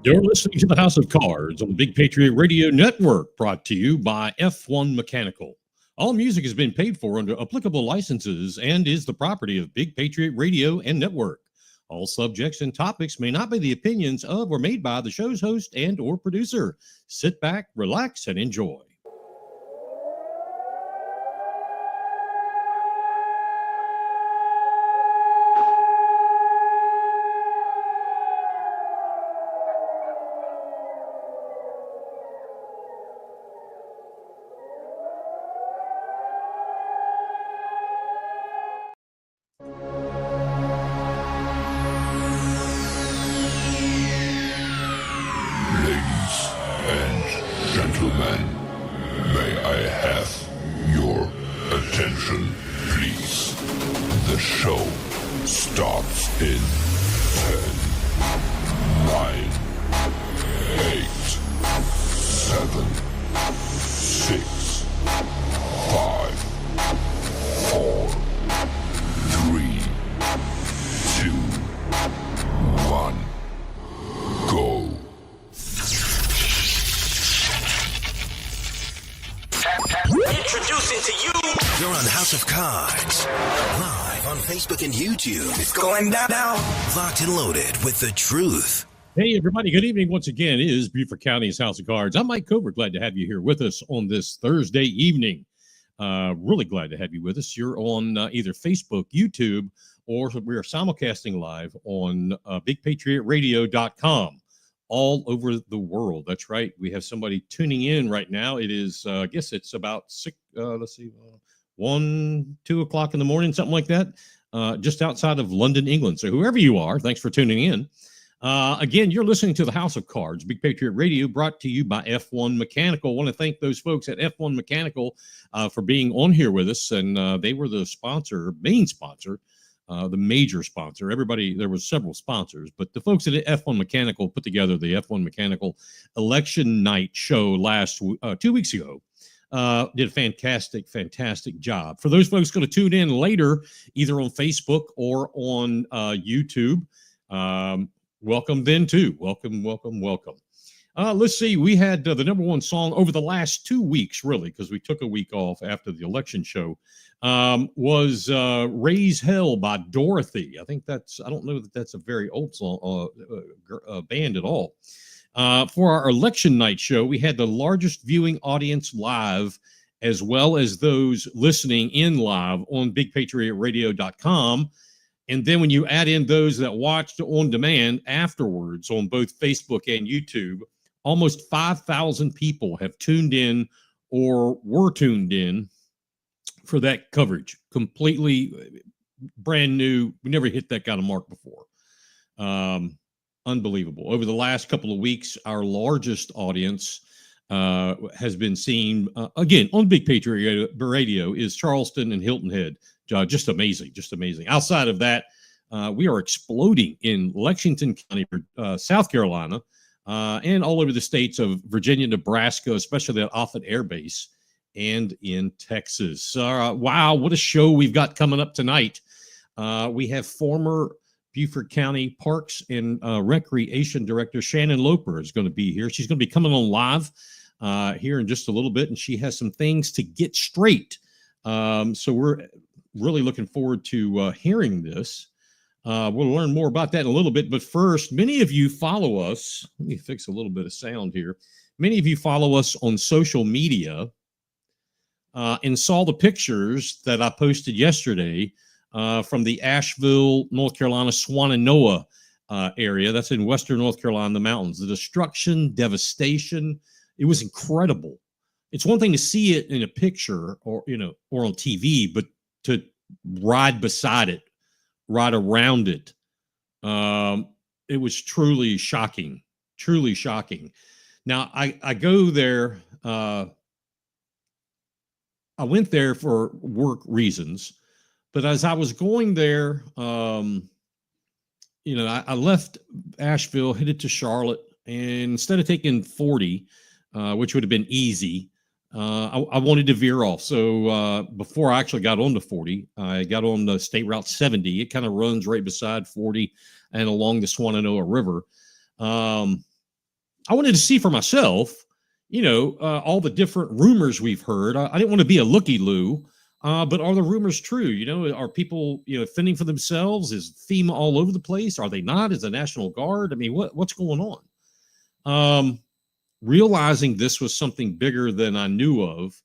You're listening to the House of Cards on the Big Patriot Radio Network, brought to you by F1 Mechanical. All music has been paid for under applicable licenses and is the property of Big Patriot Radio and Network. All subjects and topics may not be the opinions of or made by the show's host and or producer. Sit back, relax, and enjoy. And YouTube. It's going down. Locked and loaded with the truth. Hey, everybody. Good evening. Once again, it is Beaufort County's House of Cards. I'm Mike Covert. Glad to have you here with us on this Thursday evening. Really glad to have you with us. You're on either Facebook, YouTube, or we are simulcasting live on BigPatriotRadio.com all over the world. That's right. We have somebody tuning in right now. It is, I guess it's about 1, 2 o'clock in the morning, something like that. Just outside of London, England. So whoever you are, thanks for tuning in. Again, you're listening to the House of Cards, Big Patriot Radio, brought to you by F1 Mechanical. I want to thank those folks at F1 Mechanical for being on here with us. And they were the main sponsor, the major sponsor. Everybody, there was several sponsors, but the folks at F1 Mechanical put together the F1 Mechanical election night show 2 weeks ago. Did a fantastic job. For those folks going to tune in later, either on Facebook or on YouTube, welcome then too. Welcome. Let's see. We had the number one song over the last 2 weeks, really, because we took a week off after the election show, was Raise Hell by Dorothy. I don't know that that's a very old song, band at all. For our election night show, we had the largest viewing audience live, as well as those listening in live on BigPatriotRadio.com. And then when you add in those that watched on demand afterwards on both Facebook and YouTube, almost 5,000 people have tuned in or were tuned in for that coverage. Completely brand new. We never hit that kind of mark before. Unbelievable. Over the last couple of weeks, our largest audience has been seen, again, on Big Patriot Radio is Charleston and Hilton Head. Just amazing. Outside of that, we are exploding in Lexington County, South Carolina, and all over the states of Virginia, Nebraska, especially at Offutt Air Base, and in Texas. Wow, what a show we've got coming up tonight. We have former Beaufort County Parks and Recreation Director Shannon Loper is going to be here. She's going to be coming on live here in just a little bit, and she has some things to get straight. So we're really looking forward to hearing this. We'll learn more about that in a little bit. But first, many of you follow us. Let me fix a little bit of sound here. Many of you follow us on social media and saw the pictures that I posted yesterday from the Asheville, North Carolina, Swannanoa area. That's in western North Carolina, the mountains. The destruction, devastation, it was incredible. It's one thing to see it in a picture or on TV, but to ride beside it, ride around it, it was truly shocking. Now, I go there. I went there for work reasons. But as I was going there, I left Asheville, headed to Charlotte, and instead of taking 40, which would have been easy, I wanted to veer off. So before I actually got on the 40, I got on the State Route 70. It kind of runs right beside 40 and along the Swannanoa River. I wanted to see for myself, all the different rumors we've heard. I didn't want to be a looky-loo, but are the rumors true? Are people, fending for themselves? Is FEMA all over the place? Are they not? Is the National Guard? I mean, what's going on? Realizing this was something bigger than I knew of,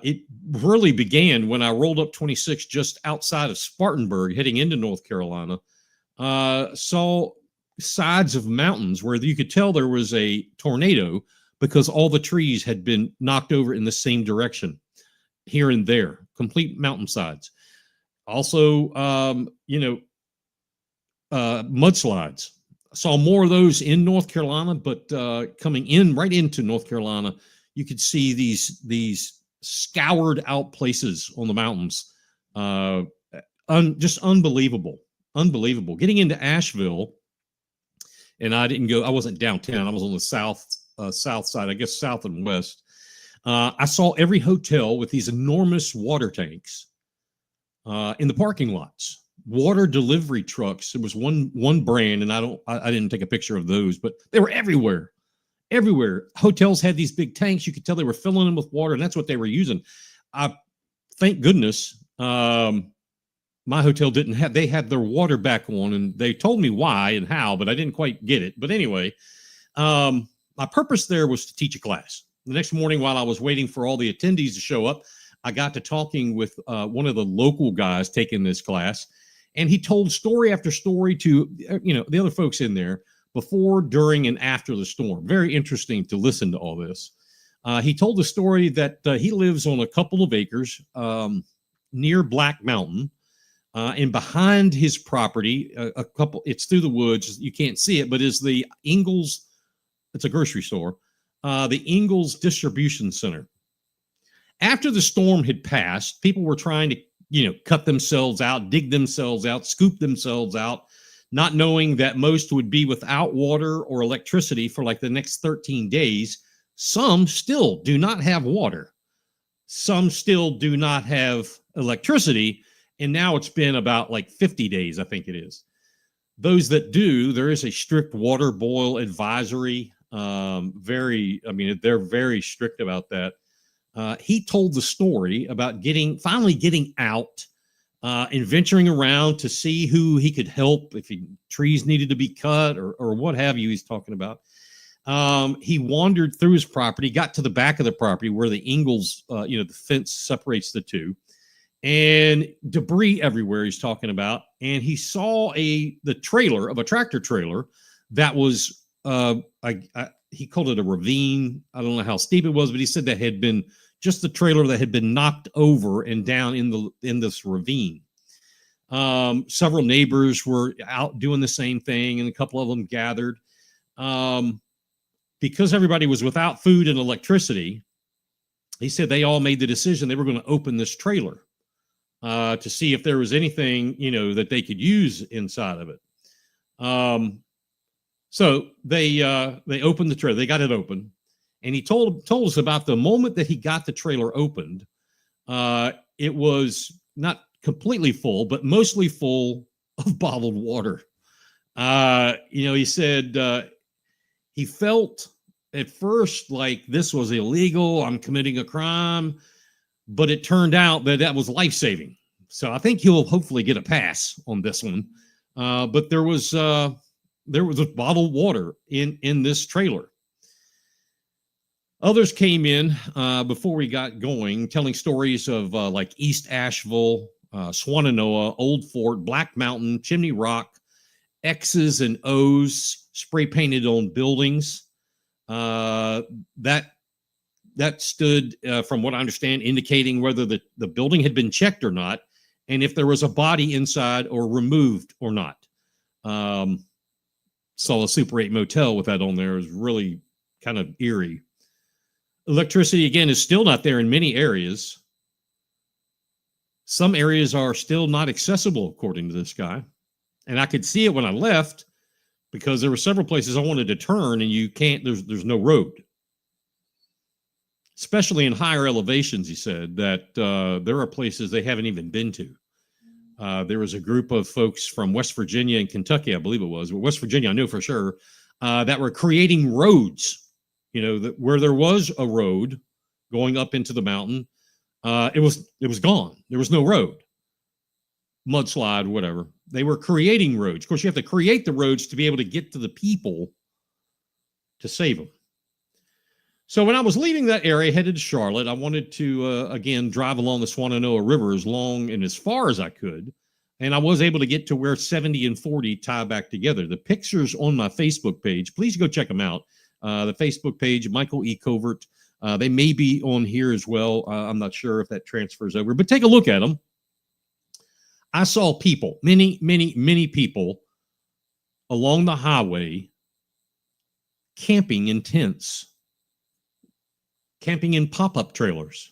it really began when I rolled up 26 just outside of Spartanburg, heading into North Carolina. Saw sides of mountains where you could tell there was a tornado because all the trees had been knocked over in the same direction here and there, complete mountainsides. Also, mudslides. I saw more of those in North Carolina, but coming in right into North Carolina, you could see these scoured out places on the mountains. Just unbelievable. Getting into Asheville, and I wasn't downtown. I was on the south side, I guess south and west. I saw every hotel with these enormous water tanks in the parking lots. Water delivery trucks. It was one brand, and I didn't take a picture of those, but they were everywhere. Hotels had these big tanks. You could tell they were filling them with water, and that's what they were using. Thank goodness my hotel didn't have. They had their water back on, and they told me why and how, but I didn't quite get it. But anyway, my purpose there was to teach a class. The next morning, while I was waiting for all the attendees to show up, I got to talking with one of the local guys taking this class, and he told story after story to the other folks in there before, during, and after the storm. Very interesting to listen to all this. He told the story that he lives on a couple of acres near Black Mountain, and behind his property, it's through the woods. You can't see it, but is the Ingalls. It's a grocery store. The Ingalls Distribution Center. After the storm had passed, people were trying to, cut themselves out, dig themselves out, scoop themselves out, not knowing that most would be without water or electricity for like the next 13 days. Some still do not have water. Some still do not have electricity. And now it's been about like 50 days, I think it is. Those that do, there is a strict water boil advisory. They're very strict about that. He told the story about finally getting out, and venturing around to see who he could help if trees needed to be cut or what have you. He's talking about. He wandered through his property, got to the back of the property where the Ingalls, the fence separates the two, and debris everywhere. He's talking about, and he saw the trailer of a tractor trailer that was. He called it a ravine. I don't know how steep it was, but he said that had been just the trailer that had been knocked over and down in this ravine. Several neighbors were out doing the same thing, and a couple of them gathered. Because everybody was without food and electricity, he said they all made the decision they were going to open this trailer to see if there was anything, that they could use inside of it. So they opened the trailer. They got it open, and he told us about the moment that he got the trailer opened. It was not completely full, but mostly full of bottled water. He said he felt at first like this was illegal. I'm committing a crime, but it turned out that was life-saving. So I think he'll hopefully get a pass on this one. But there was bottled water in this trailer. Others came in before we got going, telling stories of like East Asheville, Swannanoa, Old Fort, Black Mountain, Chimney Rock, X's and O's spray painted on buildings. That stood, from what I understand, indicating whether the building had been checked or not, and if there was a body inside or removed or not. Saw a Super 8 motel with that on there. It was really kind of eerie. Electricity, again, is still not there in many areas. Some areas are still not accessible, according to this guy. And I could see it when I left because there were several places I wanted to turn and you can't, there's no road. Especially in higher elevations, he said, that there are places they haven't even been to. There was a group of folks from West Virginia and Kentucky, I believe it was. But West Virginia, I know for sure. that were creating roads. Where there was a road going up into the mountain, it was gone. There was no road, mudslide, whatever. They were creating roads. Of course, you have to create the roads to be able to get to the people to save them. So when I was leaving that area, headed to Charlotte, I wanted to, again, drive along the Shenandoah River as long and as far as I could. And I was able to get to where 70 and 40 tie back together. The pictures on my Facebook page, please go check them out. The Facebook page, Michael E. Covert. They may be on here as well. I'm not sure if that transfers over, but take a look at them. I saw people, many, many, many people along the highway camping in tents, camping in pop-up trailers,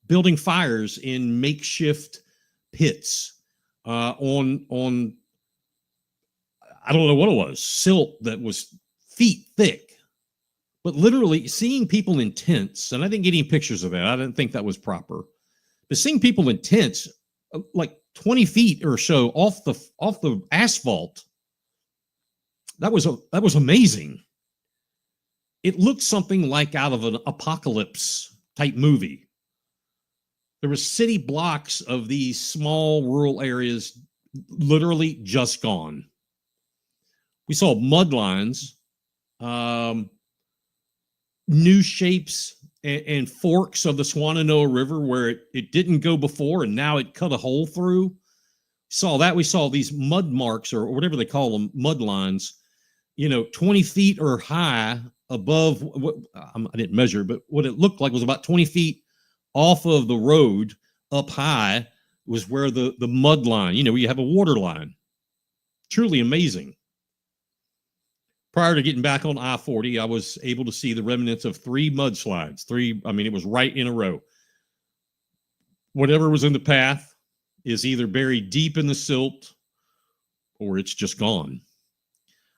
building fires in makeshift pits, on I don't know what it was, silt that was feet thick, but literally seeing people in tents, and I didn't get any pictures of that. I didn't think that was proper, but seeing people in tents, like 20 feet or so off the asphalt, that was amazing. It looked something like out of an apocalypse type movie. There were city blocks of these small rural areas literally just gone. We saw mud lines, new shapes and forks of the Shenandoah River where it didn't go before, and now it cut a hole through. Saw that. We saw these mud marks, or whatever they call them, mud lines, 20 feet or high above what I didn't measure, but what it looked like was about 20 feet off of the road up high was where the mud line, where you have a water line. Truly amazing. Prior to getting back on I-40, I was able to see the remnants of 3 mudslides. It was right in a row. Whatever was in the path is either buried deep in the silt or it's just gone.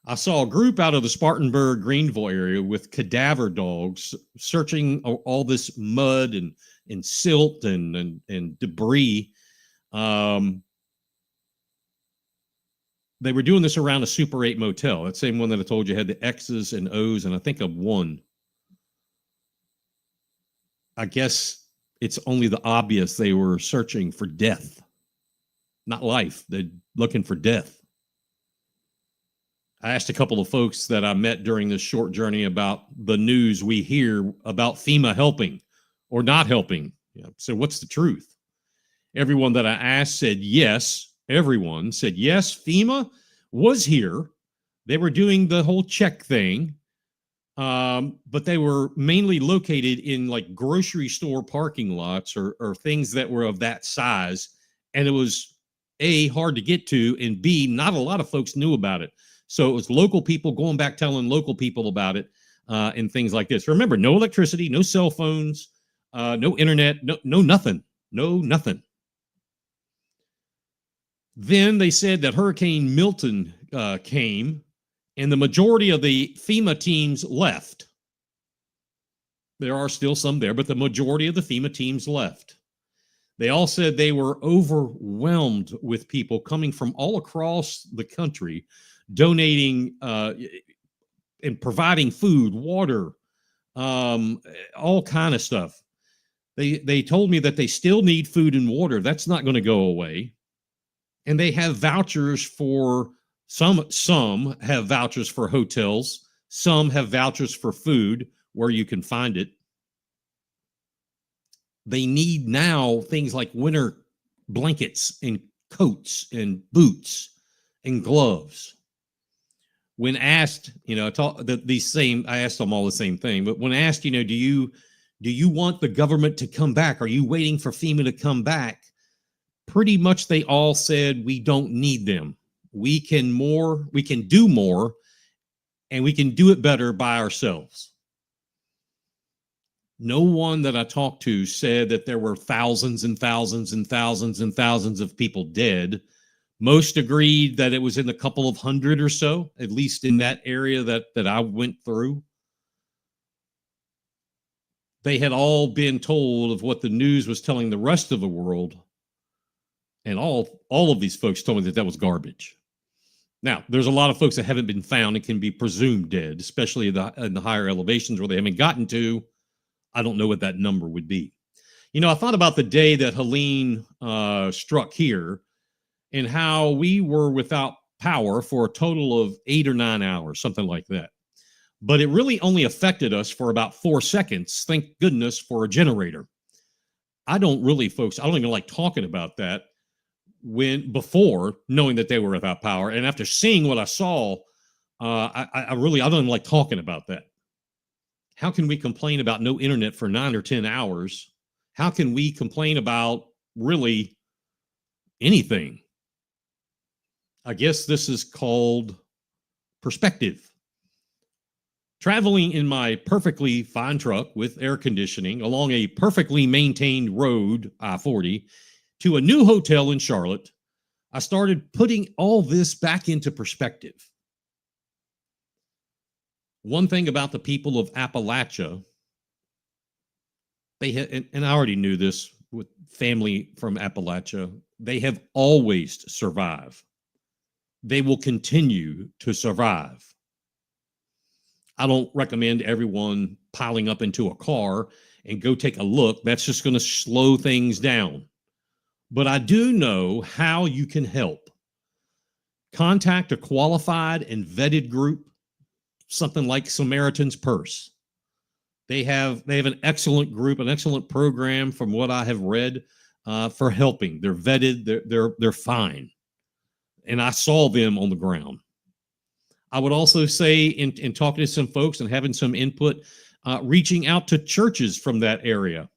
I saw a group out of the Spartanburg, Greenville area with cadaver dogs searching all this mud and silt and debris. They were doing this around a Super 8 motel. That same one that I told you had the X's and O's, and I think of one. I guess it's only the obvious. They were searching for death, not life. They're looking for death. I asked a couple of folks that I met during this short journey about the news we hear about FEMA helping or not helping. So what's the truth? Everyone that I asked said yes. Everyone said yes, FEMA was here. They were doing the whole check thing, but they were mainly located in like grocery store parking lots or things that were of that size. And it was A, hard to get to, and B, not a lot of folks knew about it. So it was local people going back telling local people about it and things like this. Remember, no electricity, no cell phones, no internet, no nothing. Then they said that Hurricane Milton came, and the majority of the FEMA teams left. There are still some there, but the majority of the FEMA teams left. They all said they were overwhelmed with people coming from all across the country, donating and providing food, water, all kind of stuff. They told me that they still need food and water. That's not going to go away. And they have vouchers for some have vouchers for hotels. Some have vouchers for food where you can find it. They need now things like winter blankets and coats and boots and gloves. When asked, I asked them all the same thing, but when asked, do you want the government to come back? Are you waiting for FEMA to come back? Pretty much they all said, we don't need them. We can do more, and we can do it better by ourselves. No one that I talked to said that there were thousands and thousands and thousands and thousands of people dead. Most agreed that it was in a couple of hundred or so, at least in that area that I went through. They had all been told of what the news was telling the rest of the world. And all of these folks told me that was garbage. Now, there's a lot of folks that haven't been found and can be presumed dead, especially in the higher elevations where they haven't gotten to. I don't know what that number would be. You know, I thought about the day that Helene struck here and how we were without power for a total of 8 or 9 hours, something like that. But it really only affected us for about 4 seconds. Thank goodness for a generator. I don't even like talking about that before knowing that they were without power. And after seeing what I saw, I don't like talking about that. How can we complain about no internet for 9 or 10 hours? How can we complain about really anything? I guess this is called perspective. Traveling in my perfectly fine truck with air conditioning along a perfectly maintained road, I-40, to a new hotel in Charlotte, I started putting all this back into perspective. One thing about the people of Appalachia, and I already knew this with family from Appalachia, they have always survived. They will continue to survive. I don't recommend everyone piling up into a car and go take a look. That's just going to slow things down. But I do know how you can help. Contact a qualified and vetted group, something like Samaritan's Purse. They have an excellent group, an excellent program from what I have read for helping. They're vetted, they're fine. And I saw them on the ground. I would also say in talking to some folks and having some input, reaching out to churches from that area.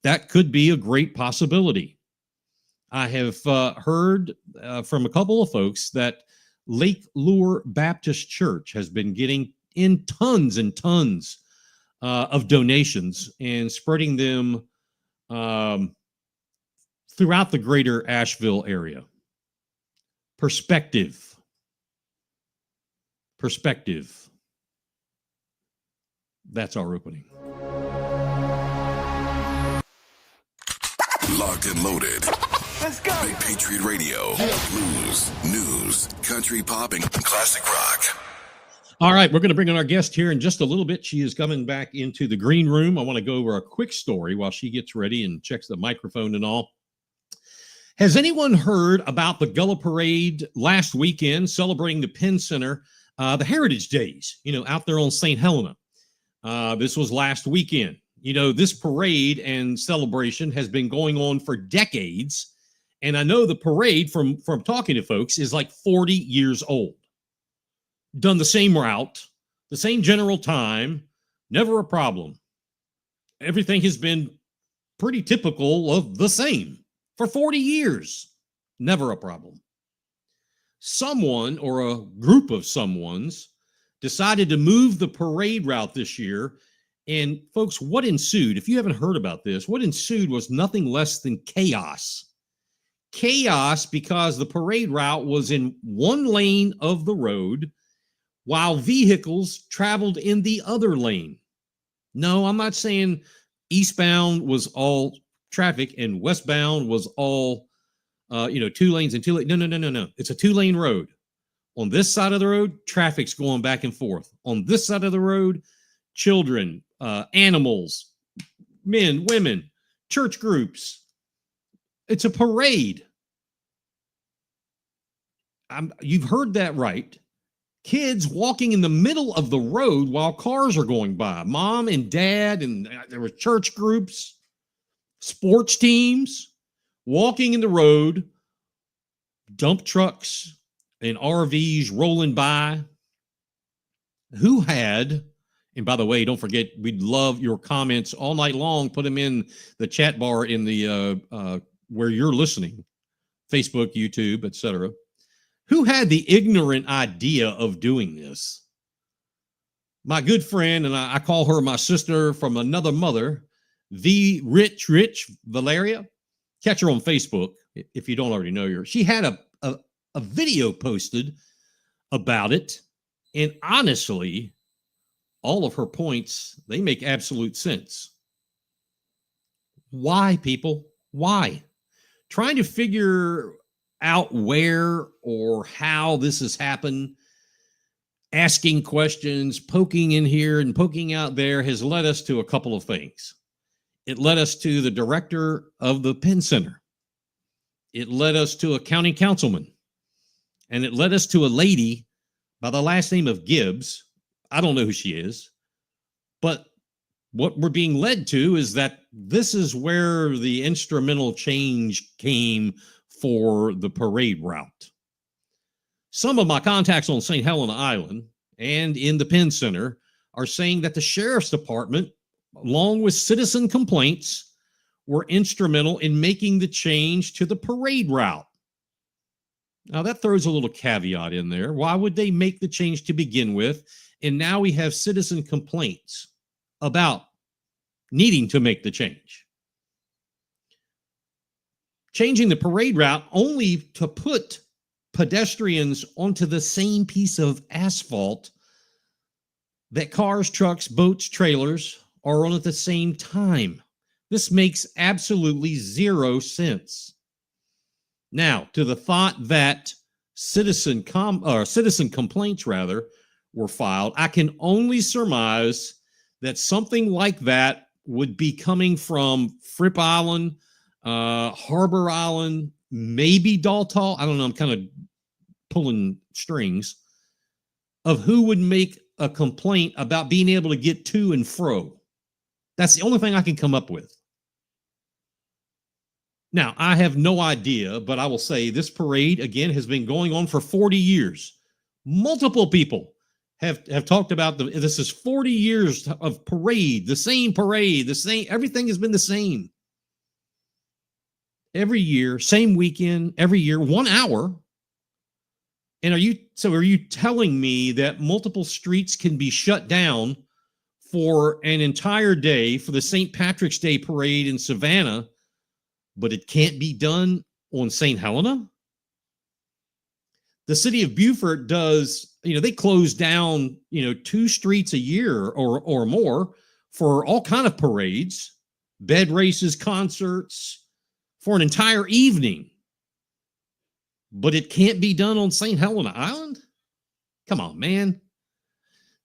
That could be a great possibility. I have heard from a couple of folks that Lake Lure Baptist Church has been getting in tons and tons of donations and spreading them throughout the greater Asheville area. Perspective. That's our opening. Locked and loaded. Let's go. Big Patriot Radio. Blues, news, country pop, and classic rock. All right, we're going to bring in our guest here in just a little bit. She is coming back into the green room. I want to go over a quick story while she gets ready and checks the microphone and all. Has anyone heard about the Gullah Parade last weekend celebrating the Penn Center, the Heritage Days, out there on St. Helena? This was last weekend. This parade and celebration has been going on for decades. And I know the parade from talking to folks is like 40 years old. Done the same route, the same general time, never a problem. Everything has been pretty typical of the same for 40 years. Never a problem. Someone or a group of someones decided to move the parade route this year. And folks, what ensued, if you haven't heard about this, what ensued was nothing less than chaos. Chaos because the parade route was in one lane of the road while vehicles traveled in the other lane. No, I'm not saying eastbound was all traffic and westbound was all, 2 lanes and 2 lanes. No. It's a 2-lane road. On this side of the road, traffic's going back and forth. On this side of the road, children, animals, men, women, church groups. It's a parade. You've heard that right. Kids walking in the middle of the road while cars are going by. Mom and dad, and there were church groups, sports teams walking in the road, dump trucks and RVs rolling by. Who had, and by the way, don't forget, we'd love your comments all night long. Put them in the chat bar in the where you're listening, Facebook, YouTube, etc. Who had the ignorant idea of doing this? My good friend, and I call her my sister from another mother, the Rich Valeria. Catch her on Facebook if you don't already know her. She had a video posted about it, and honestly, all of her points, they make absolute sense. Why, people? Why? Trying to figure out where or how this has happened, asking questions, poking in here and poking out there has led us to a couple of things. It led us to the director of the Penn Center. It led us to a county councilman. And it led us to a lady by the last name of Gibbs. I don't know who she is. But what we're being led to is that this is where the instrumental change came for the parade route. Some of my contacts on St. Helena Island and in the Penn Center are saying that the sheriff's department, along with citizen complaints, were instrumental in making the change to the parade route. Now, that throws a little caveat in there. Why would they make the change to begin with? And now we have citizen complaints about needing to make the change. Changing the parade route only to put pedestrians onto the same piece of asphalt that cars, trucks, boats, trailers are on at the same time. This makes absolutely zero sense. Now, to the thought that citizen complaints were filed, I can only surmise that something like that would be coming from Fripp Island, Harbor Island, maybe Daltall. I don't know. I'm kind of pulling strings of who would make a complaint about being able to get to and fro. That's the only thing I can come up with. Now, I have no idea, but I will say this parade, again, has been going on for 40 years. Multiple people have talked about this is 40 years of parade, the same, everything has been the same. Every year, same weekend, every year, 1 hour. And are you telling me that multiple streets can be shut down for an entire day for the St. Patrick's Day parade in Savannah, but it can't be done on St. Helena? The city of Beaufort does, they close down, 2 streets a year or more for all kind of parades, bed races, concerts, for an entire evening. But it can't be done on St. Helena Island? Come on, man.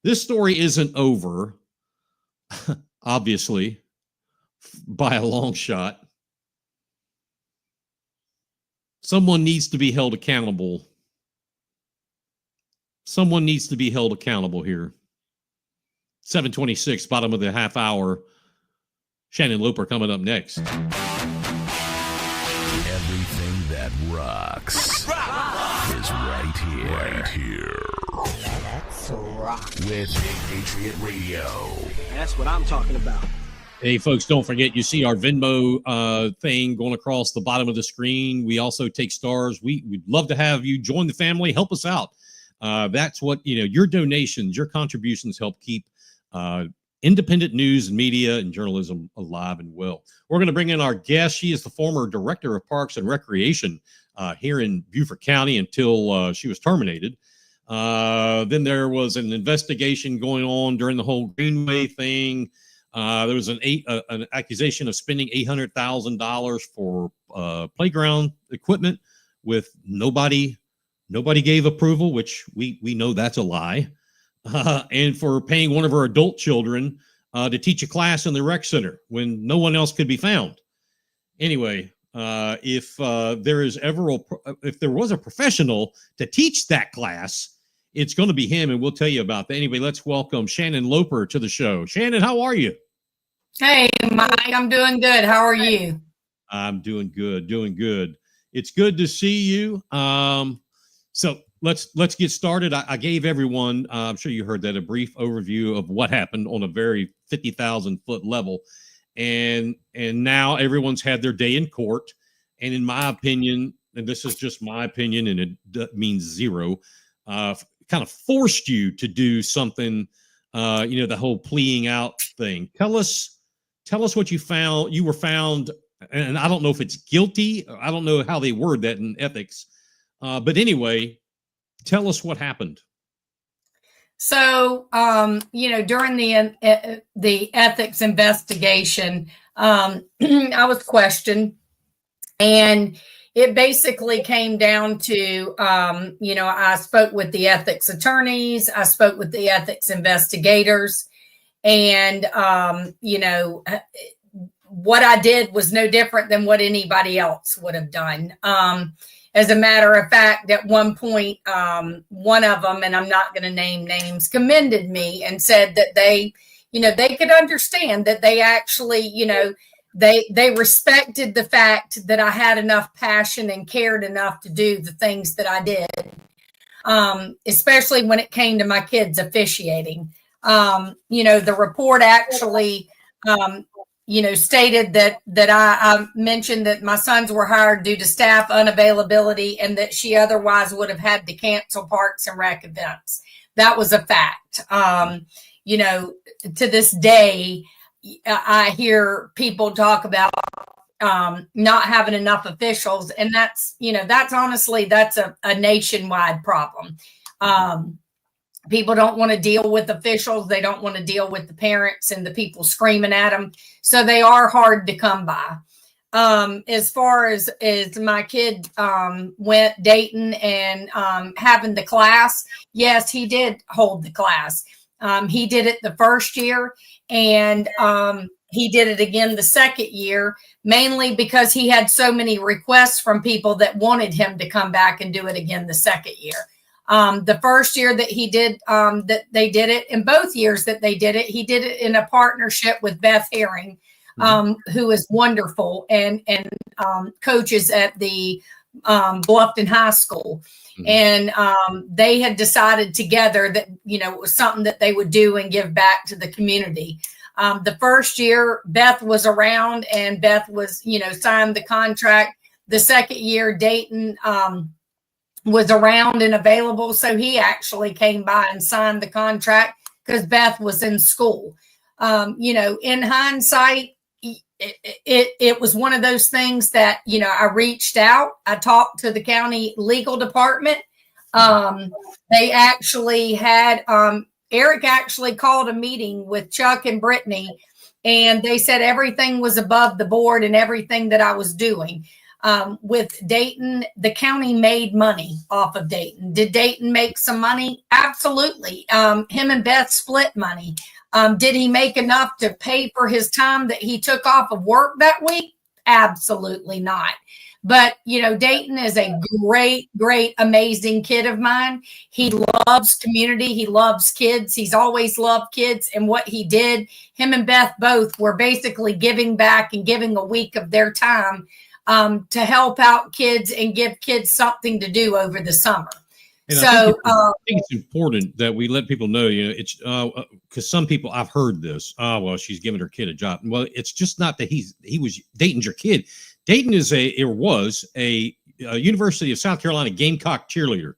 This story isn't over, obviously, by a long shot. Someone needs to be held accountable. Someone needs to be held accountable here. 7:26, bottom of the half hour. Shannon Loper coming up next. Everything that rocks is right here. Right here. Let's rock. With Big Patriot Radio. That's what I'm talking about. Hey, folks, don't forget, you see our Venmo thing going across the bottom of the screen. We also take stars. We'd love to have you join the family. Help us out. That's what, your donations, your contributions help keep independent news and media and journalism alive and well. We're going to bring in our guest. She is the former director of Parks and Recreation here in Beaufort County until she was terminated. Then there was an investigation going on during the whole Greenway thing. There was an accusation of spending $800,000 for playground equipment with nobody gave approval, which we know that's a lie. And for paying one of her adult children to teach a class in the rec center when no one else could be found. Anyway, if there was a professional to teach that class, it's going to be him, and we'll tell you about that. Anyway, let's welcome Shannon Loper to the show. Shannon, how are you? Hey, Mike, I'm doing good. How are you? I'm doing good. It's good to see you. So let's get started. I gave everyone, I'm sure you heard that, a brief overview of what happened on a very 50,000 foot level. And now everyone's had their day in court. And in my opinion, and this is just my opinion, and it means zero, kind of forced you to do something, the whole pleading out thing. Tell us what you found. You were found, and I don't know if it's guilty. I don't know how they word that in ethics. But anyway, tell us what happened. So, during the ethics investigation, I was questioned, and it basically came down to, I spoke with the ethics attorneys, I spoke with the ethics investigators, and, what I did was no different than what anybody else would have done. As a matter of fact, at one point, one of them, and I'm not going to name names, commended me and said that they could understand that they actually, they respected the fact that I had enough passion and cared enough to do the things that I did, especially when it came to my kids officiating. The report actually, stated that I mentioned that my sons were hired due to staff unavailability and that she otherwise would have had to cancel Parks and Rec events. That was a fact. To this day, I hear people talk about not having enough officials, and that's honestly, that's a nationwide problem. People don't want to deal with officials. They don't want to deal with the parents and the people screaming at them. So they are hard to come by. As far as my kid went, Dayton, and having the class, yes, he did hold the class. He did it the first year, and he did it again the second year, mainly because he had so many requests from people that wanted him to come back and do it again the second year. The first year that he did, that they did it, in both years that they did it, he did it in a partnership with Beth Herring, who is wonderful and coaches at the Bluffton High School. And they had decided together that, it was something that they would do and give back to the community. The first year, Beth was around and Beth was, signed the contract. The second year, Dayton was around and available. So he actually came by and signed the contract because Beth was in school. In hindsight, it was one of those things that, I reached out, I talked to the county legal department. They actually had, Eric actually called a meeting with Chuck and Brittany, and they said everything was above the board and everything that I was doing. With Dayton, the county made money off of Dayton. Did Dayton make some money? Absolutely. Him and Beth split money. Did he make enough to pay for his time that he took off of work that week? Absolutely not. But, Dayton is a great, great, amazing kid of mine. He loves community. He loves kids. He's always loved kids. And what he did, him and Beth both were basically giving back and giving a week of their time to help out kids and give kids something to do over the summer. And so I think it's important that we let people know, it's because some people, I've heard this, she's giving her kid a job. Well, it's just not that Dayton's your kid. Dayton was a University of South Carolina Gamecock cheerleader.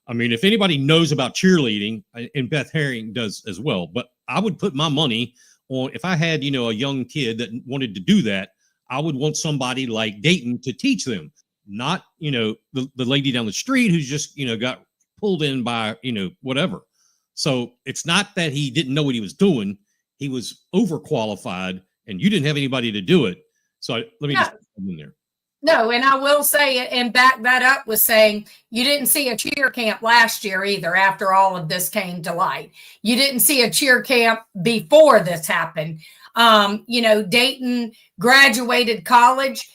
I mean, if anybody knows about cheerleading, and Beth Herring does as well, but I would put my money on, if I had, a young kid that wanted to do that, I would want somebody like Dayton to teach them, not, the lady down the street who's just, got pulled in by, whatever. So it's not that he didn't know what he was doing. He was overqualified and you didn't have anybody to do it. So let me just put in there. No, and I will say it and back that up with saying you didn't see a cheer camp last year either after all of this came to light. You didn't see a cheer camp before this happened. Dayton graduated college.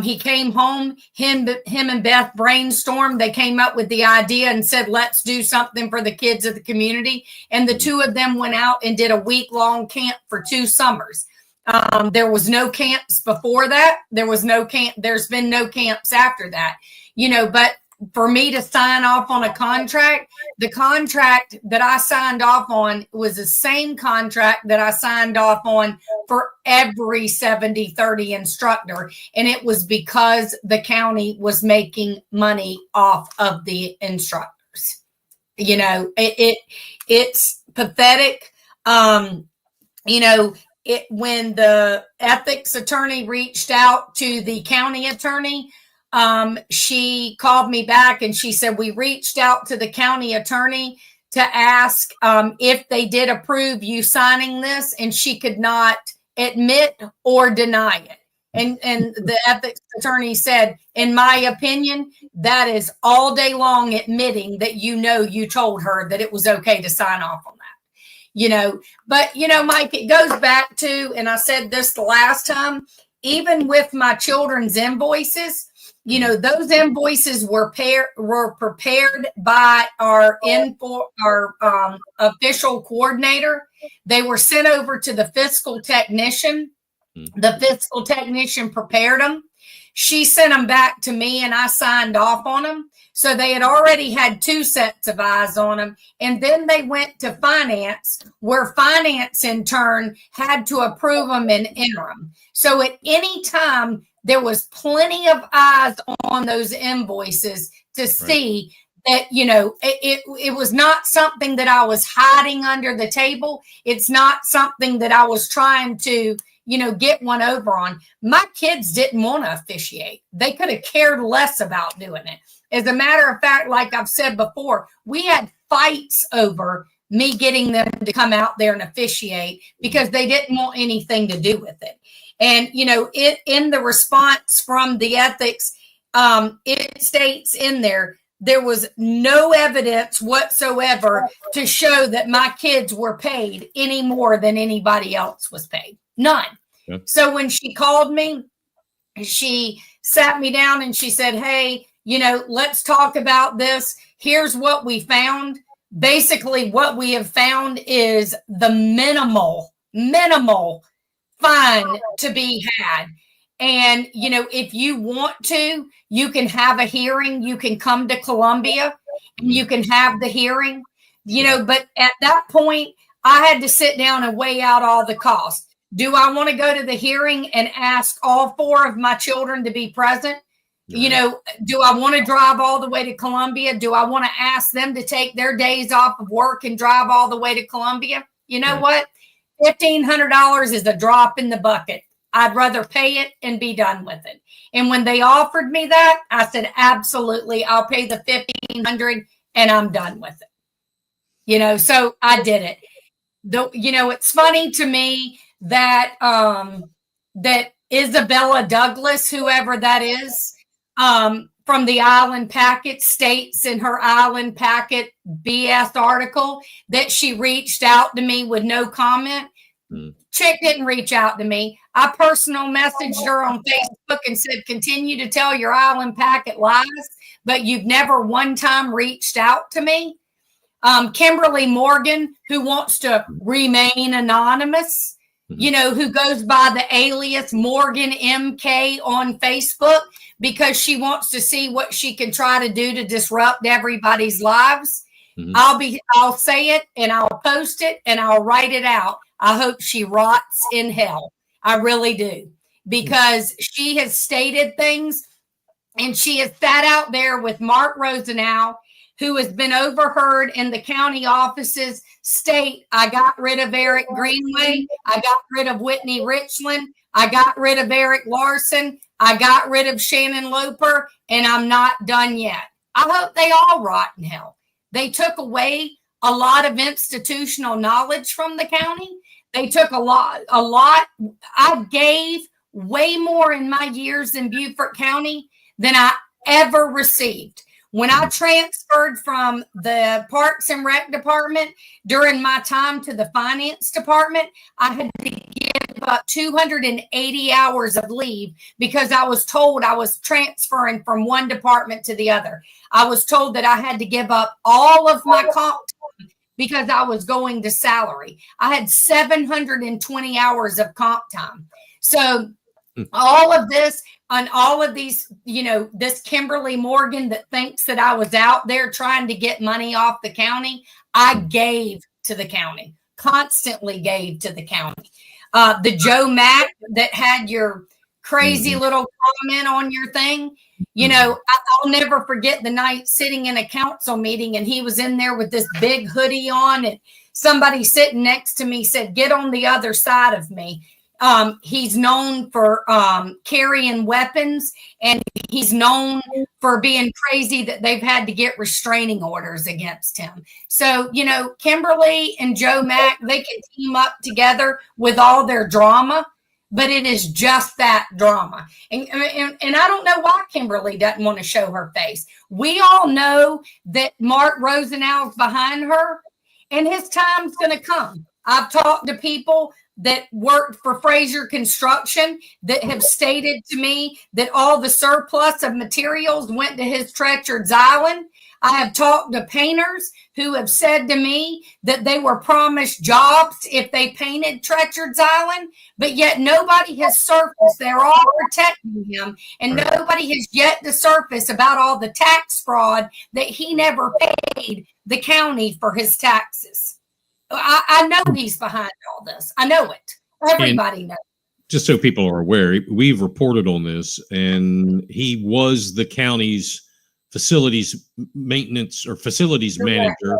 He came home, him and Beth brainstormed. They came up with the idea and said, let's do something for the kids of the community. And the two of them went out and did a week-long camp for 2 summers. There was no camps before that. There's been no camps after that, but for me to sign off on a contract, the contract that I signed off on was the same contract that I signed off on for every 70-30 instructor. And it was because the county was making money off of the instructors. It's pathetic. When the ethics attorney reached out to the county attorney, she called me back and she said, we reached out to the county attorney to ask if they did approve you signing this, and she could not admit or deny it. And the ethics attorney said, in my opinion, that is all day long admitting that you told her that it was okay to sign off on that. But Mike, it goes back to, and I said this the last time, even with my children's invoices, those invoices were prepared by our official coordinator. They were sent over to the fiscal technician. The fiscal technician prepared them. She sent them back to me and I signed off on them. So they had already had 2 sets of eyes on them. And then they went to finance, where finance in turn had to approve them in interim. So at any time, there was plenty of eyes on those invoices to see that, it was not something that I was hiding under the table. It's not something that I was trying to get one over on. My kids didn't want to officiate. They could have cared less about doing it. As a matter of fact, like I've said before, we had fights over me getting them to come out there and officiate because they didn't want anything to do with it. And, in the response from the ethics, it states in there was no evidence whatsoever to show that my kids were paid any more than anybody else was paid. None. Yep. So when she called me, she sat me down and she said, hey, let's talk about this. Here's what we found. Basically, what we have found is the minimal fine to be had. And, if you want to, you can have a hearing. You can come to Columbia and you can have the hearing, but at that point, I had to sit down and weigh out all the costs. Do I want to go to the hearing and ask all 4 of my children to be present? Right. Do I want to drive all the way to Columbia? Do I want to ask them to take their days off of work and drive all the way to Columbia? You know what? $1,500 is a drop in the bucket. I'd rather pay it and be done with it. And when they offered me that, I said, absolutely, I'll pay the $1,500 and I'm done with it. So I did it. It's funny to me that that Isabella Douglas, whoever that is, from the Island Packet, states in her Island Packet BS article that she reached out to me with no comment. Chick didn't reach out to me. I personal messaged her on Facebook and said, continue to tell your Island Packet lies, but you've never one time reached out to me. Kimberly Morgan, who wants to remain anonymous, who goes by the alias Morgan MK on Facebook because she wants to see what she can try to do to disrupt everybody's lives. I'll say it and I'll post it and I'll write it out. I hope she rots in hell. I really do, because she has stated things and she has sat out there with Mark Rosenau, who has been overheard in the county offices state, I got rid of Eric Greenway. I got rid of Whitney Richland. I got rid of Eric Larson. I got rid of Shannon Loper, and I'm not done yet. I hope they all rot in hell. They took away a lot of institutional knowledge from the county. They took a lot. I gave way more in my years in Beaufort County than I ever received. When I transferred from the Parks and Rec department during my time to the finance department, I had to give up 280 hours of leave because I was told I was transferring from one department to the other. I was told that I had to give up all of my comp time because I was going to salary. I had 720 hours of comp time. So all of this and all of these, this Kimberly Morgan that thinks that I was out there trying to get money off the county, I gave to the county, constantly gave to the county. The Joe Mack that had your crazy little comment on your thing, I'll never forget the night sitting in a council meeting and he was in there with this big hoodie on and somebody sitting next to me said, get on the other side of me. He's known for carrying weapons, and he's known for being crazy that they've had to get restraining orders against him. So, Kimberly and Joe Mack, they can team up together with all their drama. but it is just that drama. And I don't know why Kimberly doesn't want to show her face. We all know that Mark Rosenau's behind her, and his time's going to come. I've talked to people that worked for Fraser Construction that have stated to me that all the surplus of materials went to his Treacher's Island. I have talked to painters who have said to me that they were promised jobs if they painted Treacher's Island, but yet nobody has surfaced. They're all protecting him, and nobody has yet to surface about all the tax fraud that he never paid the county for his taxes. I know he's behind all this. I know it. Everybody knows. Just so people are aware, we've reported on this, and he was the county's facilities maintenance or facilities manager.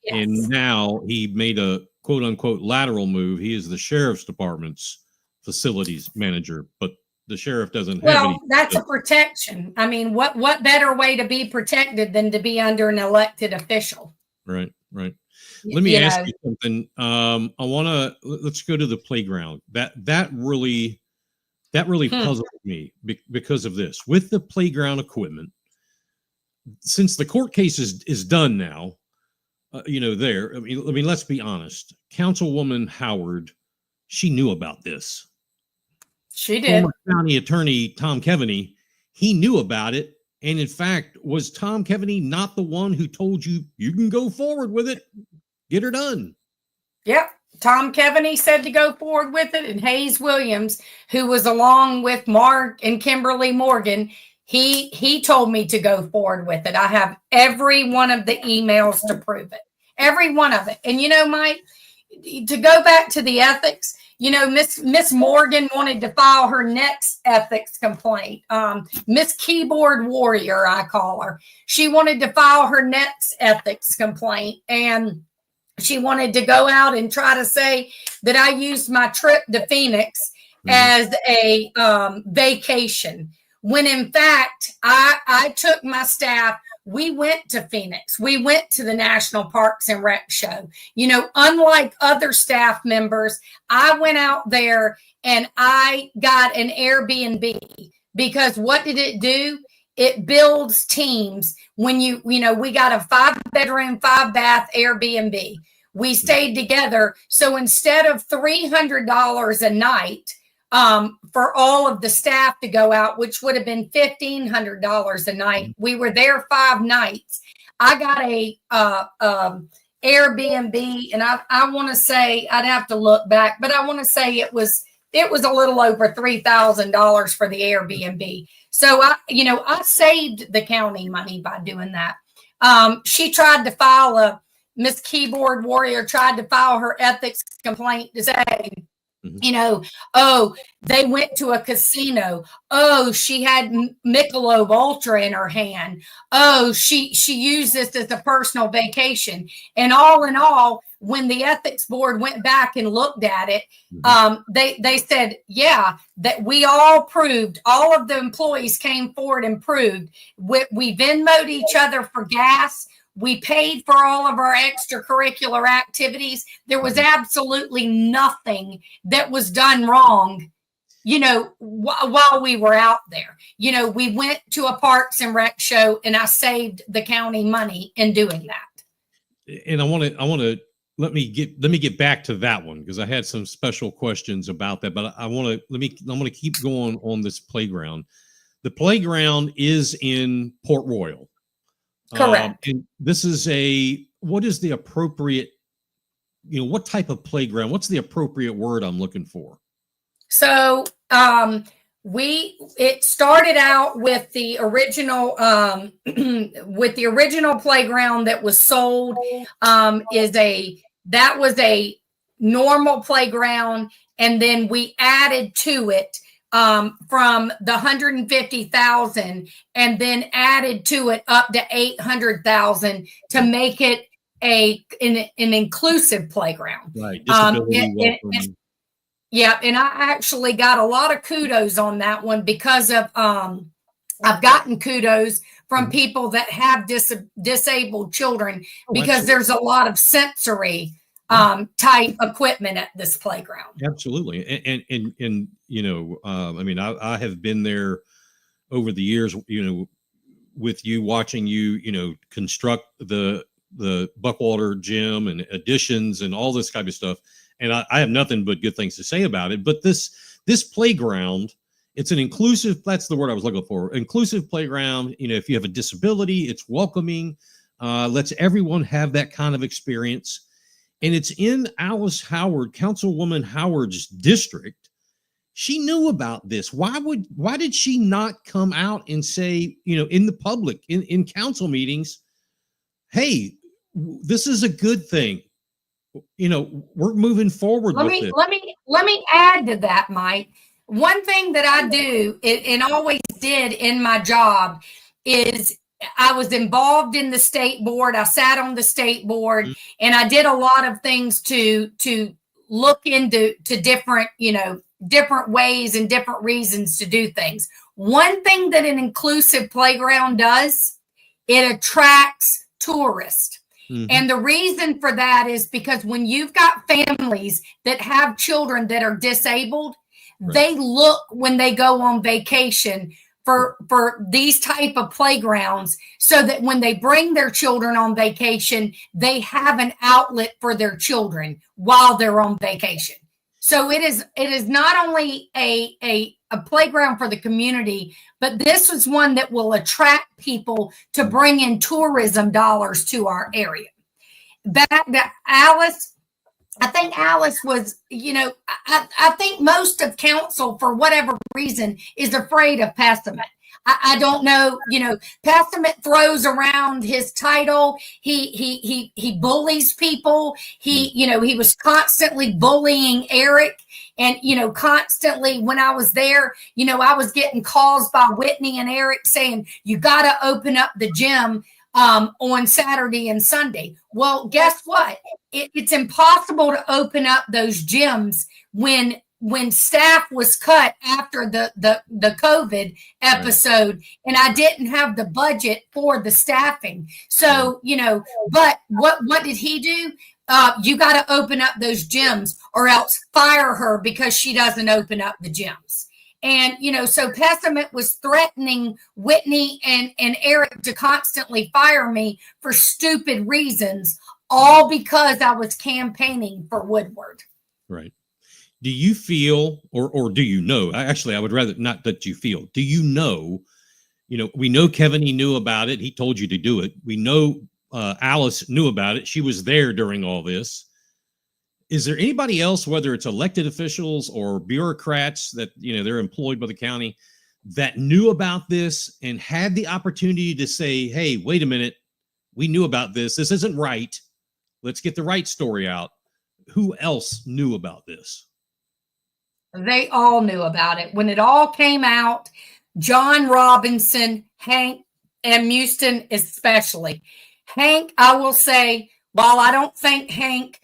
Yes. And now he made a quote unquote lateral move. He is the sheriff's department's facilities manager, but the sheriff doesn't have any. That's a protection. I mean, what better way to be protected than to be under an elected official? Right. Let me ask you something. Let's go to the playground. That really puzzled me because of this. With the playground equipment, since the court case is done now, I mean, let's be honest. Councilwoman Howard, she knew about this. She did. Former County Attorney Tom Keaveney, he knew about it. And in fact, was Tom Keaveney not the one who told you can go forward with it? Get her done. Yep. Tom Keaveney said to go forward with it. And Hayes Williams, who was along with Mark and Kimberly Morgan, he told me to go forward with it. I have every one of the emails to prove it. Every one of it. And Mike, to go back to the ethics, Miss Morgan wanted to file her next ethics complaint. Miss Keyboard Warrior, I call her. She wanted to file her next ethics complaint, and she wanted to go out and try to say that I used my trip to Phoenix as a vacation, when in fact I took my staff. We went to Phoenix. We went to the National Parks and Rec show. Unlike other staff members, I went out there and I got an Airbnb, because what did it do? It builds teams. When we got a 5-bedroom, 5-bath Airbnb. We stayed together. So instead of $300 a night, for all of the staff to go out, which would have been $1,500 a night. We were there 5 nights. I got a Airbnb, and I want to say, I'd have to look back, but I want to say it was a little over $3,000 for the Airbnb. So I saved the county money by doing that. She tried to file Miss Keyboard Warrior tried to file her ethics complaint to say, they went to a casino. Oh, she had Michelob Ultra in her hand. Oh, she used this as a personal vacation. And all in all, when the ethics board went back and looked at it, they said, that we all proved, all of the employees came forward and proved we Venmo'd each other for gas. We paid for all of our extracurricular activities. There was absolutely nothing that was done wrong, while we were out there. We went to a Parks and Rec show, and I saved the county money in doing that. And I want to let me get back to that one, because I had some special questions about that. But I'm going to keep going on this playground. The playground is in Port Royal. Correct. And this is what is the appropriate, what type of playground? What's the appropriate word I'm looking for? So it started out with the original playground that was sold. That was a normal playground, and then we added to it from the 150,000, and then added to it up to 800,000 to make it an inclusive playground. Right. And I actually got a lot of kudos on that one, because of I've gotten kudos from people that have disabled children, because there's a lot of sensory type equipment at this playground. Absolutely. And I mean, I have been there over the years, with you, watching you, construct the Buckwater gym and additions and all this kind of stuff. And I have nothing but good things to say about it. But this playground, it's an inclusive, that's the word I was looking for, inclusive playground. If you have a disability, it's welcoming, lets everyone have that kind of experience. And it's in Alice Howard, Councilwoman Howard's district. She knew about this. Why did she not come out and say, in the public, in council meetings, hey, this is a good thing. We're moving forward with it. Let me add to that, Mike. One thing that I do and always did in my job is I was involved in the state board. I sat on the state board, and I did a lot of things to look into different, different ways and different reasons to do things. One thing that an inclusive playground does, it attracts tourists. And the reason for that is because when you've got families that have children that are disabled, they look when they go on vacation for these type of playgrounds, so that when they bring their children on vacation, they have an outlet for their children while they're on vacation. So it is not only a playground for the community, but this is one that will attract people to bring in tourism dollars to our area. Back to Alice, I think Alice was, I think most of council, for whatever reason, is afraid of Pessimant. I don't know, Pessimant throws around his title. He bullies people. He was constantly bullying Eric. And, constantly when I was there, I was getting calls by Whitney and Eric saying, you got to open up the gym on Saturday and Sunday. Well, guess what? It's impossible to open up those gyms when staff was cut after the COVID episode, and I didn't have the budget for the staffing. So, but what did he do? You got to open up those gyms or else fire her because she doesn't open up the gyms. And, so Pessimant was threatening Whitney and Eric to constantly fire me for stupid reasons, all because I was campaigning for Woodward. Right. Do you feel, or do you know, actually, I would rather not that you feel, do you know, we know Kevin, he knew about it. He told you to do it. We know Alice knew about it. She was there during all this. Is there anybody else, whether it's elected officials or bureaucrats that, they're employed by the county, that knew about this and had the opportunity to say, hey, wait a minute, we knew about this. This isn't right. Let's get the right story out. Who else knew about this? They all knew about it. When it all came out, John Robinson, Hank, and Muston especially. Hank, I will say, while I don't think Hank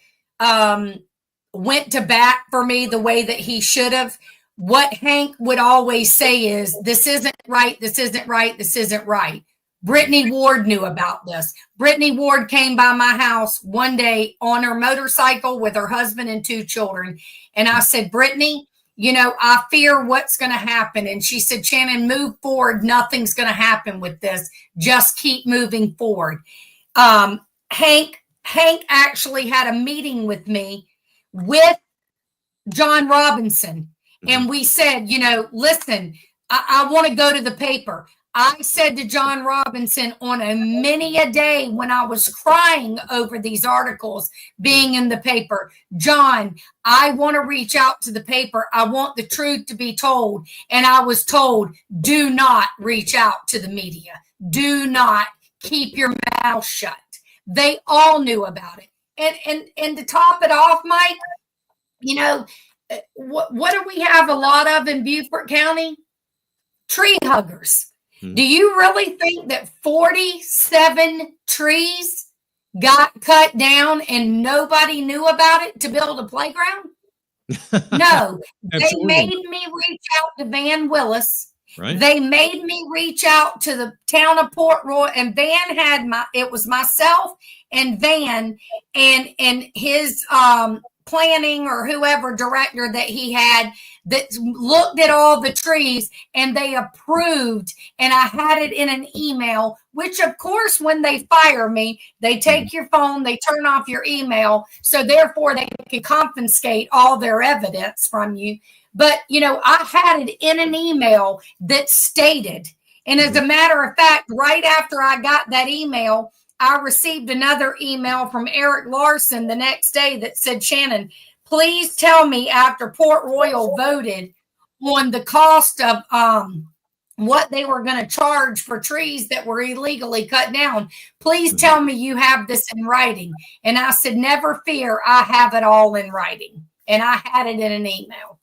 went to bat for me the way that he should have, what Hank would always say is, this isn't right, this isn't right, this isn't right. Brittany Ward knew about this. Brittany Ward came by my house one day on her motorcycle with her husband and 2 children. And I said, Brittany, I fear what's going to happen. And she said, Shannon, move forward. Nothing's going to happen with this. Just keep moving forward. Hank actually had a meeting with me with John Robinson. And we said, listen, I want to go to the paper. I said to John Robinson on many a day when I was crying over these articles being in the paper, John, I want to reach out to the paper. I want the truth to be told. And I was told, do not reach out to the media. Do not, keep your mouth shut. They all knew about it. And to top it off, Mike, what do we have a lot of in Beaufort County? Tree huggers. Do you really think that 47 trees got cut down and nobody knew about it to build a playground? No, they made me reach out to Van Willis right? They made me reach out to the town of Port Royal, and Van had it was myself and Van and his planning or whoever director that he had that looked at all the trees, and they approved, and I had it in an email, which of course when they fire me, they take your phone, they turn off your email, so therefore they can confiscate all their evidence from you. But I had it in an email that stated, and as a matter of fact, right after I got that email, I received another email from Eric Larson the next day that said, Shannon, please tell me after Port Royal voted on the cost of what they were going to charge for trees that were illegally cut down. Please tell me you have this in writing. And I said, never fear, I have it all in writing. And I had it in an email.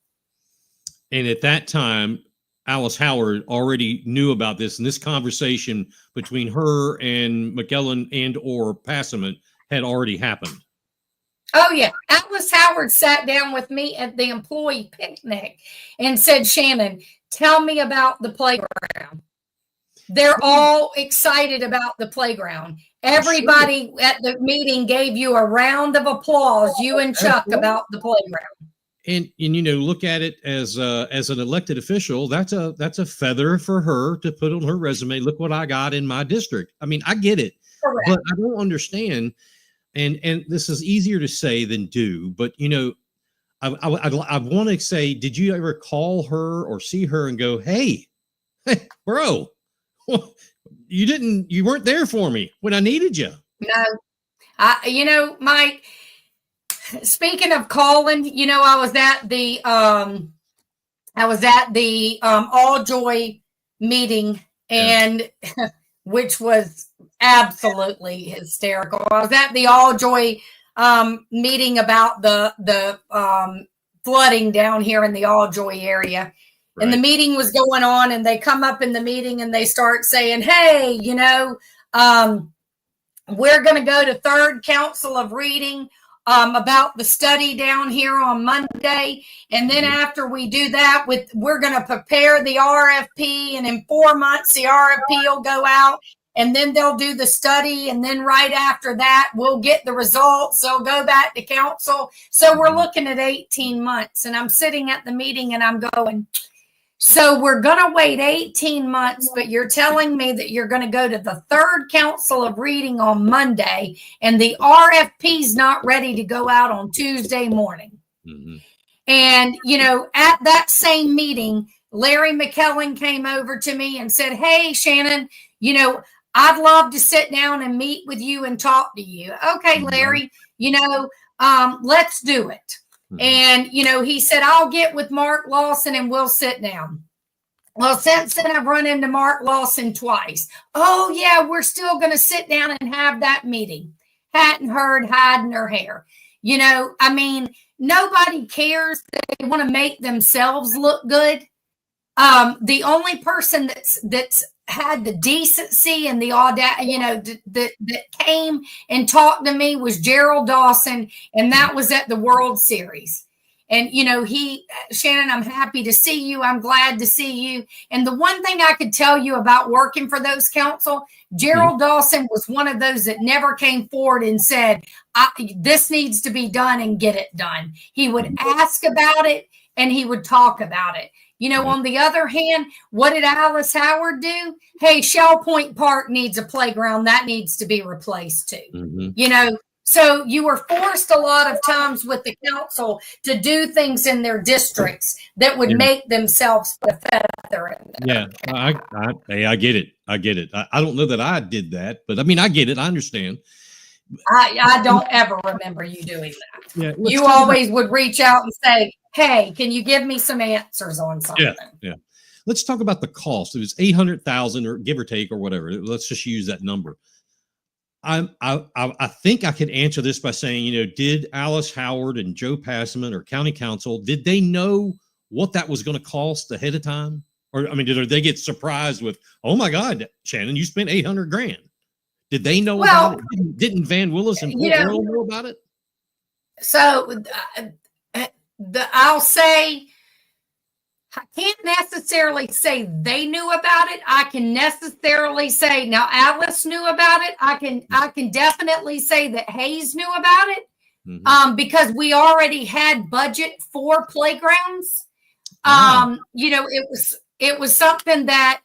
And at that time, Alice Howard already knew about this, and this conversation between her and McKellen and or Passament had already happened. Oh, yeah. Alice Howard sat down with me at the employee picnic and said, Shannon, tell me about the playground. They're all excited about the playground. Everybody at the meeting gave you a round of applause, you and Chuck, about the playground. And look at it as an elected official. That's a feather for her to put on her resume. Look what I got in my district. I mean, I get it, Correct. But I don't understand. And this is easier to say than do. But I want to say, did you ever call her or see her and go, hey, bro, you weren't there for me when I needed you? No, Mike. Speaking of calling, I was at the All Joy meeting, and which was absolutely hysterical. I was at the All Joy meeting about the flooding down here in the All Joy area. Right. And the meeting was going on, and they come up in the meeting and they start saying, hey, we're going to go to third council of reading about the study down here on Monday. And then after we do that, we're going to prepare the RFP. And in 4 months, the RFP will go out, and then they'll do the study. And then right after that, we'll get the results. So go back to council. So we're looking at 18 months. And I'm sitting at the meeting and I'm going, so we're going to wait 18 months, but you're telling me that you're going to go to the third council of reading on Monday, and the RFP's not ready to go out on Tuesday morning. Mm-hmm. And, at that same meeting, Larry McKellen came over to me and said, hey, Shannon, I'd love to sit down and meet with you and talk to you. Okay, Larry, let's do it. And, he said, I'll get with Mark Lawson and we'll sit down. Well, since then, I've run into Mark Lawson twice. Oh, yeah, we're still going to sit down and have that meeting. Hadn't heard, hiding her hair. Nobody cares. They want to make themselves look good. The only person that's had the decency and the audacity, that came and talked to me was Gerald Dawson, and that was at the World Series. And, Shannon, I'm happy to see you. I'm glad to see you. And the one thing I could tell you about working for those council, Gerald Dawson was one of those that never came forward and said, this needs to be done and get it done. He would ask about it and he would talk about it. On the other hand, what did Alice Howard do? Hey, Shell Point Park needs a playground. That needs to be replaced too. Mm-hmm. So you were forced a lot of times with the council to do things in their districts that would make themselves put a feather in there. Yeah, I get it. I get it. I don't know that I did that, but I get it. I understand. I don't ever remember you doing that. Yeah, you always would reach out and say, hey, can you give me some answers on something? Yeah. Let's talk about the cost. It was $800,000 or give or take or whatever. Let's just use that number. I think I could answer this by saying, did Alice Howard and Joe Passman or county council, did they know what that was going to cost ahead of time? Or, did they get surprised with, oh my God, Shannon, you spent $800,000. Did they know about it? Didn't Van Willis and Port Royal know about it? So I'll say I can't necessarily say they knew about it. I can necessarily say now Alice knew about it. I can definitely say that Hayes knew about it. Because we already had budget for playgrounds. You know, it was something that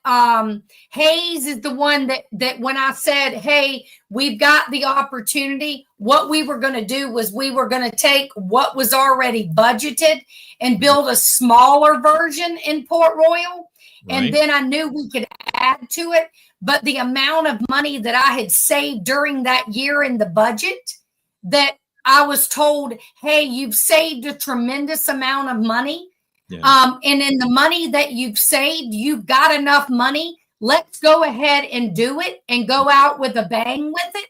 Hayes is the one that when I said, hey, we've got the opportunity, what we were going to do was we were going to take what was already budgeted and build a smaller version in Port Royal. Right. And then I knew we could add to it. But the amount of money that I had saved during that year in the budget, that I was told, hey, you've saved a tremendous amount of money. Yeah. And in the money that you've saved, you've got enough money. Let's go ahead and do it and go out with a bang with it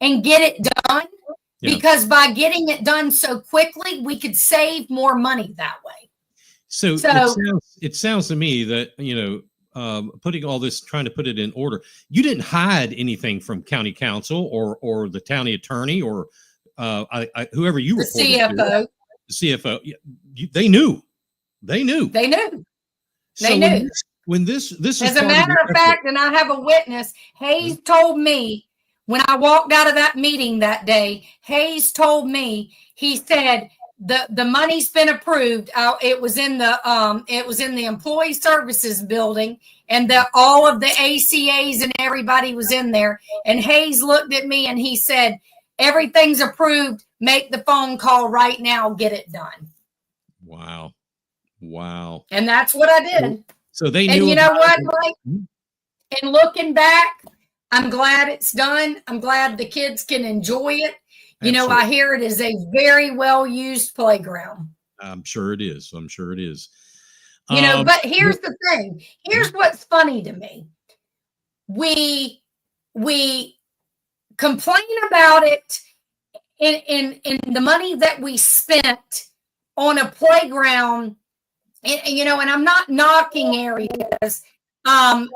and get it done. Yeah. Because by getting it done so quickly, we could save more money that way. So it sounds to me that, you know, putting all this, trying to put it in order, you didn't hide anything from county council or the county attorney or whoever you were. The CFO. They knew. So when this as a matter of fact, and I have a witness, Hayes told me when I walked out of that meeting that day, Hayes told me, he said, the money's been approved. It was in the employee services building, and all of the ACAs and everybody was in there. And Hayes looked at me and he said, everything's approved. Make the phone call right now. Get it done. Wow. And that's what I did. So they knew. And you know what, Mike? And looking back, I'm glad it's done. I'm glad the kids can enjoy it. You know, I hear it is a very well used playground. I'm sure it is. You know, but here's the thing. Here's what's funny to me. We complain about it in the money that we spent on a playground, you know, and I'm not knocking areas. I'm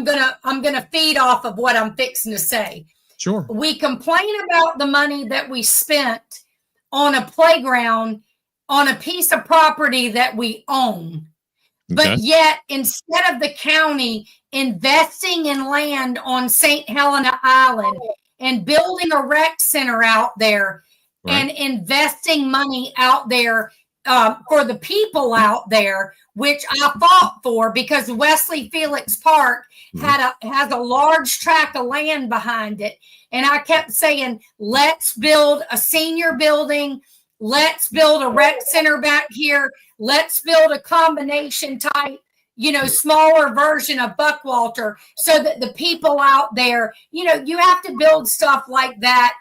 gonna feed off of what I'm fixing to say. Sure. We complain about the money that we spent on a playground on a piece of property that we own. Okay. But yet, instead of the county investing in land on St. Helena Island and building a rec center out there, right, and investing money out there for the people out there, which I fought for because Wesley Felix Park has a large tract of land behind it. And I kept saying, let's build a senior building. Let's build a rec center back here. Let's build a combination type, you know, smaller version of Buckwalter so that the people out there, you know, you have to build stuff like that,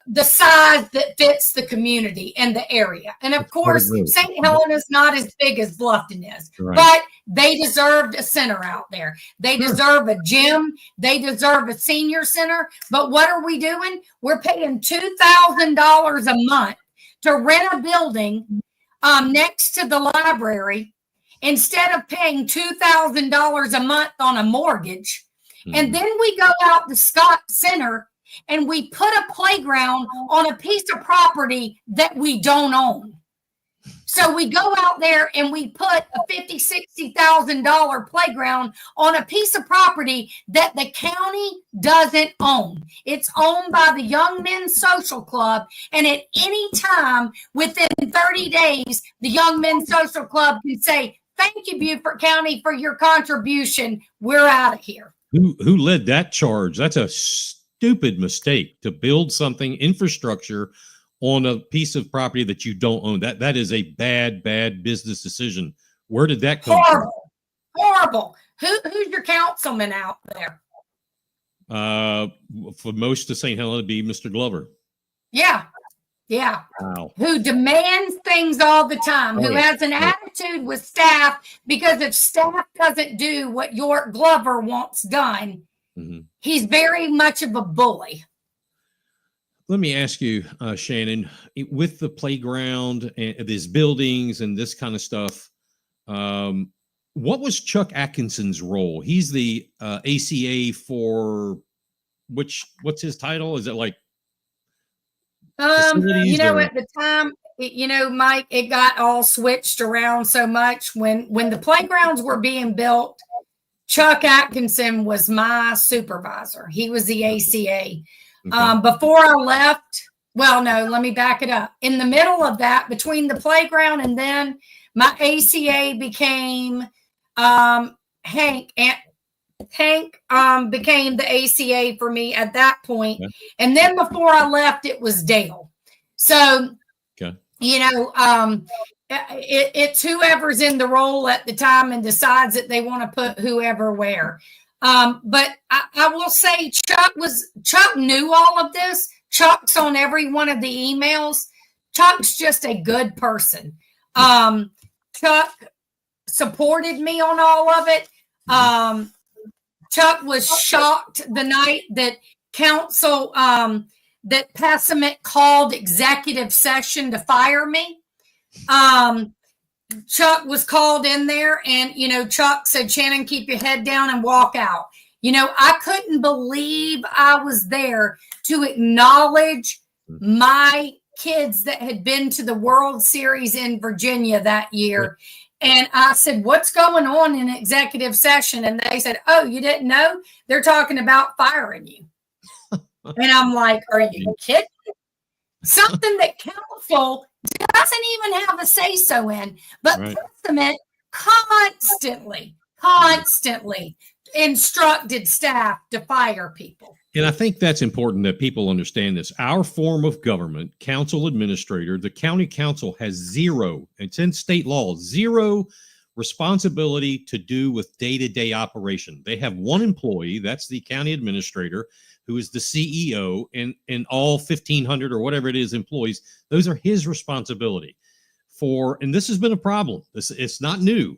the size that fits the community and the area. And of course, St. Helena's not as big as Bluffton is, right, but they deserved a center out there. They deserve a gym. They deserve a senior center. But what are we doing? We're paying $2,000 a month to rent a building next to the library instead of paying $2,000 a month on a mortgage. And then we go out to Scott Center and we put a playground on a piece of property that we don't own. So we go out there and we put a $50,000, $60,000 playground on a piece of property that the county doesn't own. It's owned by the Young Men's Social Club. And at any time within 30 days, the Young Men's Social Club can say, thank you, Beaufort County, for your contribution. We're out of here. Who led that charge? That's a stupid mistake to build something, infrastructure, on a piece of property that you don't own. That is a bad business decision. Where did that come from? Horrible. Who's your councilman out there? For most of St. Helena, be Mr. Glover. Yeah. Wow. Who demands things all the time, who has an attitude with staff, because if staff doesn't do what York Glover wants done, he's very much of a bully. Let me ask you, Shannon, with the playground and these buildings and this kind of stuff, what was Chuck Atkinson's role? He's the ACA for what's his title? Is it like you know, at the time Mike, it got all switched around so much when the playgrounds were being built. Chuck Atkinson was my supervisor. He was the ACA. Okay. Before I left, well, no, let me back it up. In the middle of that, between the playground and then my ACA became Hank. And Hank became the ACA for me at that point. Okay. And then before I left, it was Dale. So, Okay. It's whoever's in the role at the time and decides that they want to put whoever where. But I will say Chuck knew all of this. Chuck's on every one of the emails. Chuck's just a good person. Chuck supported me on all of it. Chuck was shocked the night that council, that Pessimit called executive session to fire me. Chuck was called in there and, Chuck said, Shannon, keep your head down and walk out. I couldn't believe I was there to acknowledge my kids that had been to the World Series in Virginia that year. And I said, what's going on in executive session? And they said, oh, you didn't know? They're talking about firing you. And I'm like, are you kidding? Something that council doesn't even have a say-so in, but Pessimit constantly instructed staff to fire people. And I think that's important that people understand this. Our form of government, council administrator, the county council has zero, it's in state law, zero responsibility to do with day-to-day operation. They have one employee, that's the county administrator, who is the CEO, and all 1,500 or whatever it is employees. Those are his responsibility. And this has been a problem. It's not new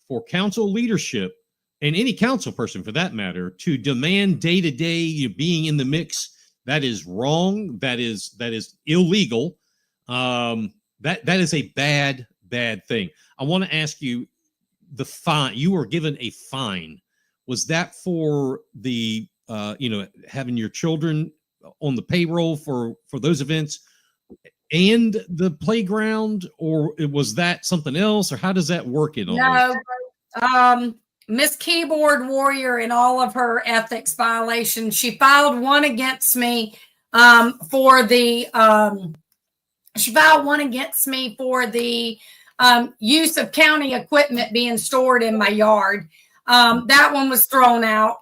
for council leadership and any council person for that matter to demand day-to-day being in the mix. That is wrong. That is illegal. That is a bad thing. I want to ask you, the fine, you were given a fine. Was that for the having your children on the payroll for those events and the playground, or was that something else, or how does that work in all No, Miss Keyboard Warrior and all of her ethics violations, she filed one against me for the use of county equipment being stored in my yard. That one was thrown out.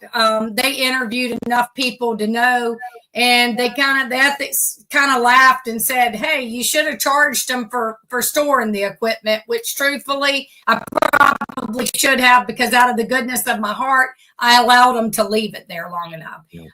They interviewed enough people to know, and the ethics kind of laughed and said, hey, you should have charged them for storing the equipment, which truthfully, I probably should have, because out of the goodness of my heart, I allowed them to leave it there long enough. Yeah.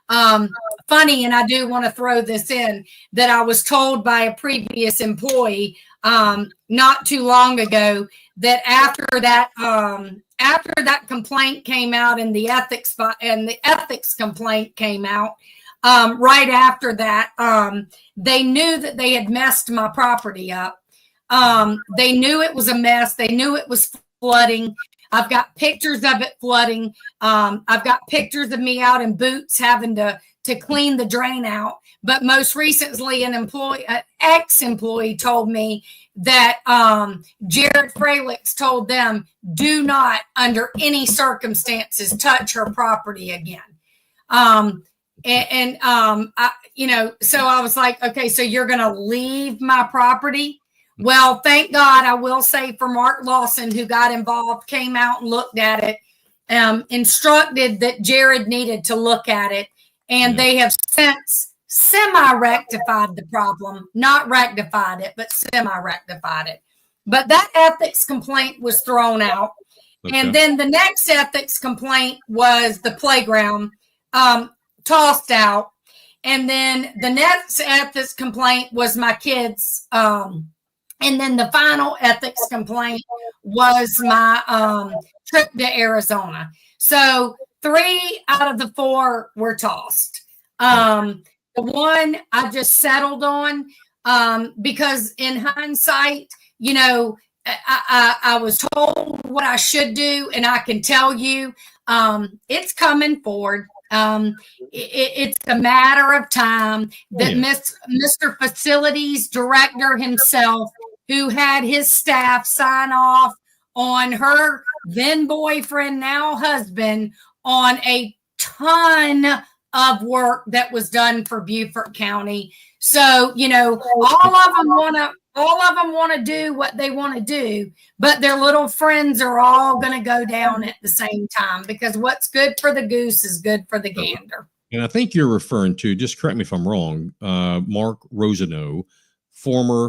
Funny, and I do want to throw this in, that I was told by a previous employee not too long ago that after that complaint came out and the ethics complaint came out, right after that, they knew that they had messed my property up. They knew it was a mess. They knew it was flooding. I've got pictures of it flooding. I've got pictures of me out in boots having to clean the drain out. But most recently, an ex-employee told me that Jared Fralix told them, do not, under any circumstances, touch her property again. So I was like, okay, so you're going to leave my property? Well, thank God, I will say, for Mark Lawson, who got involved, came out and looked at it, instructed that Jared needed to look at it, and they have since semi-rectified the problem, not rectified it, but semi-rectified it. But that ethics complaint was thrown out. Okay. And then the next ethics complaint was the playground, tossed out. And then the next ethics complaint was my kids. And then the final ethics complaint was my trip to Arizona. So 3 out of the 4 were tossed. The one I just settled on because in hindsight, I was told what I should do, and I can tell you it's coming forward. It's a matter of time that Mr. Facilities Director himself who had his staff sign off on her then boyfriend, now husband, on a ton of work that was done for Beaufort County. So, all of them want to do what they want to do, but their little friends are all going to go down at the same time, because what's good for the goose is good for the gander. And I think you're referring to, just correct me if I'm wrong, Mark Rosano, former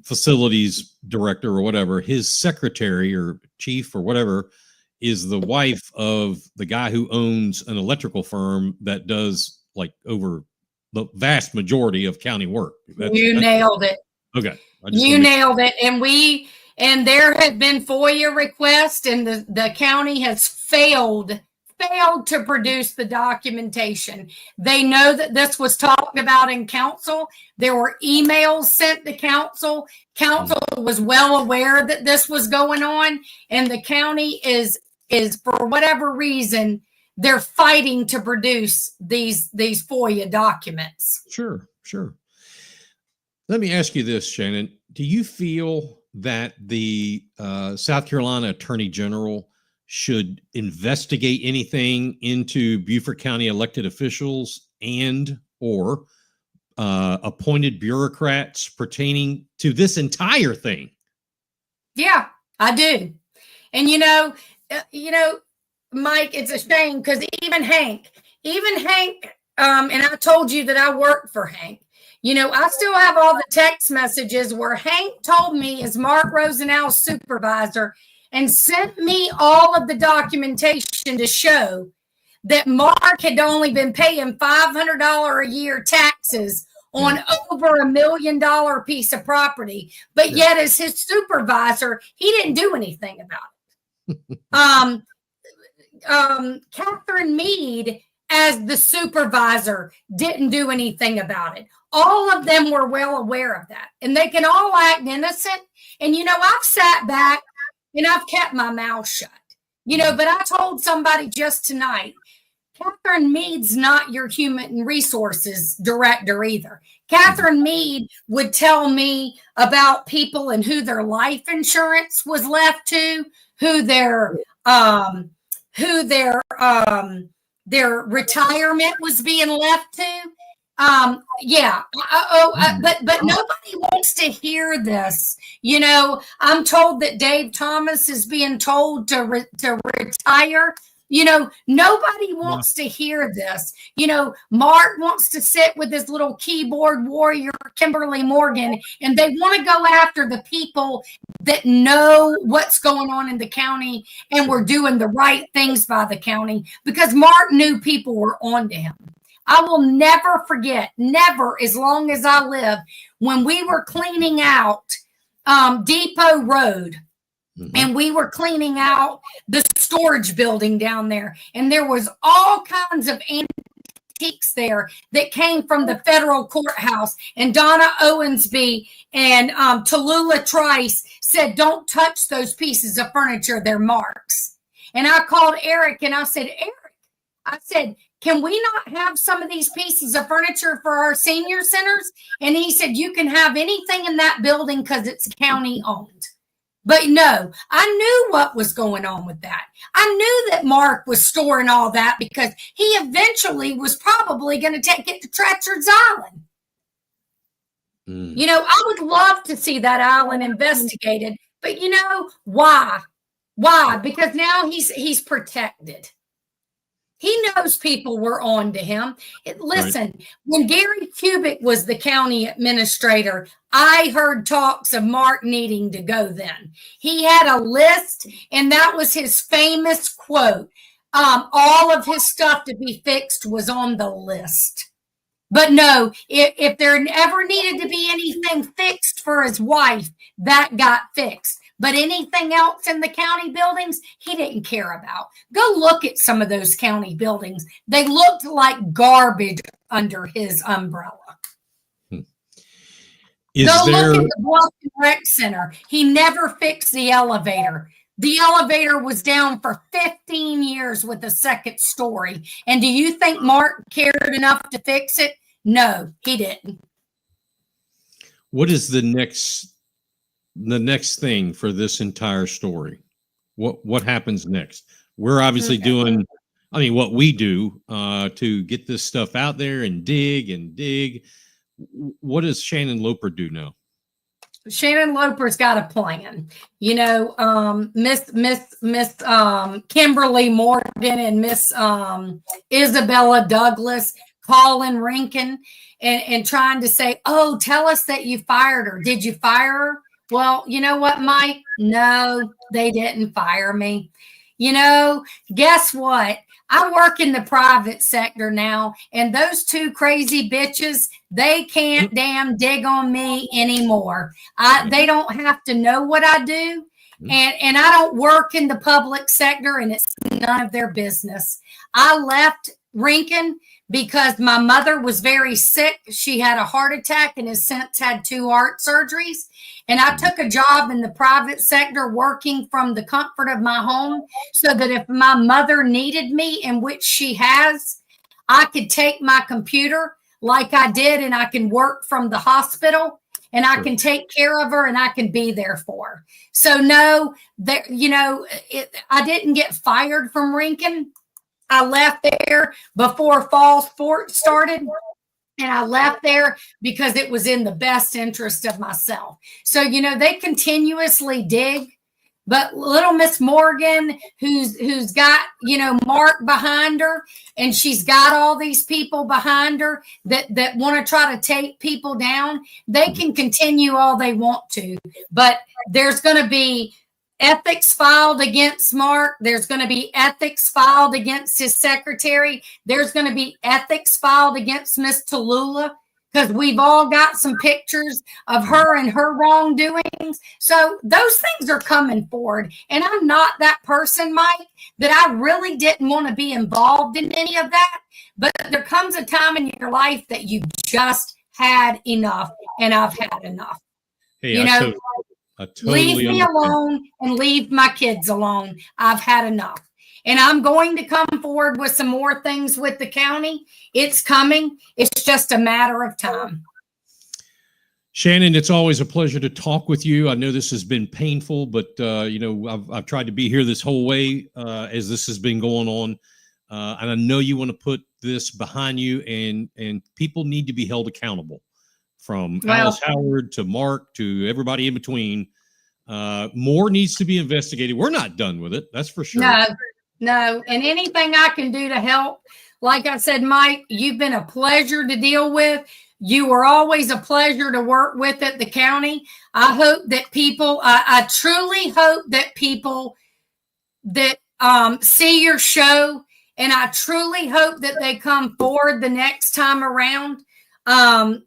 facilities director or whatever. His secretary or chief or whatever is the wife of the guy who owns an electrical firm that does like over the vast majority of county work. You nailed it. Okay. You nailed it. And there have been FOIA requests, and the county has failed to produce the documentation. They know that this was talked about in council. There were emails sent to council. Council was well aware that this was going on, and the county is for whatever reason, they're fighting to produce these FOIA documents. Sure. Let me ask you this, Shannon. Do you feel that the South Carolina Attorney General should investigate anything into Beaufort County elected officials and or appointed bureaucrats pertaining to this entire thing? Yeah, I do. And Mike, it's a shame because even Hank, and I told you that I worked for Hank. I still have all the text messages where Hank told me as Mark Rosenau's supervisor and sent me all of the documentation to show that Mark had only been paying $500 a year taxes on over $1 million piece of property. But yet as his supervisor, he didn't do anything about it. Catherine Meade, as the supervisor, didn't do anything about it. All of them were well aware of that, and they can all act innocent. And, I've sat back and I've kept my mouth shut, but I told somebody just tonight, Catherine Meade's not your human resources director either. Catherine Meade would tell me about people and who their life insurance was left to, who their retirement was being left to. But nobody wants to hear this. I'm told that Dave Thomas is being told to retire. Nobody wants to hear this. Mark wants to sit with his little keyboard warrior, Kimberly Morgan, and they want to go after the people that know what's going on in the county and were doing the right things by the county, because Mark knew people were on to him. I will never forget, never as long as I live, when we were cleaning out Depot Road. And we were cleaning out the storage building down there. And there was all kinds of antiques there that came from the federal courthouse. And Donna Owensby and Tallulah Trice said, don't touch those pieces of furniture. They're Mark's. And I called Eric and I said, can we not have some of these pieces of furniture for our senior centers? And he said, you can have anything in that building because it's county owned. But no, I knew what was going on with that. I knew that Mark was storing all that because he eventually was probably going to take it to Treacher's Island. I would love to see that island investigated, but why? Why? Because now he's protected. He knows people were on to him. Listen, when Gary Kubik was the county administrator, I heard talks of Mark needing to go then. He had a list, and that was his famous quote. All of his stuff to be fixed was on the list. But no, if there ever needed to be anything fixed for his wife, that got fixed. But anything else in the county buildings, he didn't care about. Go look at some of those county buildings. They looked like garbage under his umbrella. Go look at the Bluffton Rec Center. He never fixed the elevator. The elevator was down for 15 years with a second story. And do you think Mark cared enough to fix it? No, he didn't. What is the next the next thing for this entire story? What happens next? We're obviously doing, what we do to get this stuff out there and dig. What does Shannon Loper do now? Shannon Loper's got a plan. Miss Kimberly Morgan and Miss Isabella Douglas calling Rinkin and trying to say, oh, tell us that you fired her. Did you fire her? Well, you know what, Mike? No, they didn't fire me. Guess what? I work in the private sector now, and those two crazy bitches, they can't damn dig on me anymore. They don't have to know what I do, and I don't work in the public sector, and it's none of their business. I left Rinkin because my mother was very sick. She had a heart attack and has since had 2 heart surgeries. And I took a job in the private sector working from the comfort of my home so that if my mother needed me, in which she has, I could take my computer like I did and I can work from the hospital and I can take care of her and I can be there for her. So no, I didn't get fired from Rinkin. I left there before fall sports started. And I left there because it was in the best interest of myself. So, they continuously dig, but little Miss Morgan, who's got, Mark behind her, and she's got all these people behind her that want to try to take people down, they can continue all they want to, but there's going to be ethics filed against Mark. There's going to be ethics filed against his secretary. There's going to be ethics filed against Miss Tallulah because we've all got some pictures of her and her wrongdoings. So those things are coming forward. And I'm not that person, Mike, that I really didn't want to be involved in any of that. But there comes a time in your life that you just had enough, and I've had enough. Hey, I totally leave me alone and leave my kids alone. I've had enough. And I'm going to come forward with some more things with the county. It's coming. It's just a matter of time. Shannon, it's always a pleasure to talk with you. I know this has been painful, but I've tried to be here this whole way as this has been going on. And I know you want to put this behind you, and people need to be held accountable. From Alice Howard to Mark to everybody in between. More needs to be investigated. We're not done with it. That's for sure. No. And anything I can do to help, like I said, Mike, you've been a pleasure to deal with. You were always a pleasure to work with at the county. I hope that I truly hope that people that see your show, and I truly hope that they come forward the next time around. And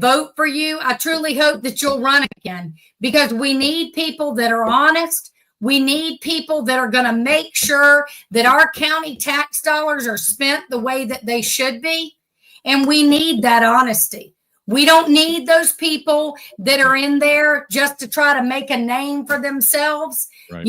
vote for you. I truly hope that you'll run again because we need people that are honest. We need people that are going to make sure that our county tax dollars are spent the way that they should be. And we need that honesty. We don't need those people that are in there just to try to make a name for themselves. Right.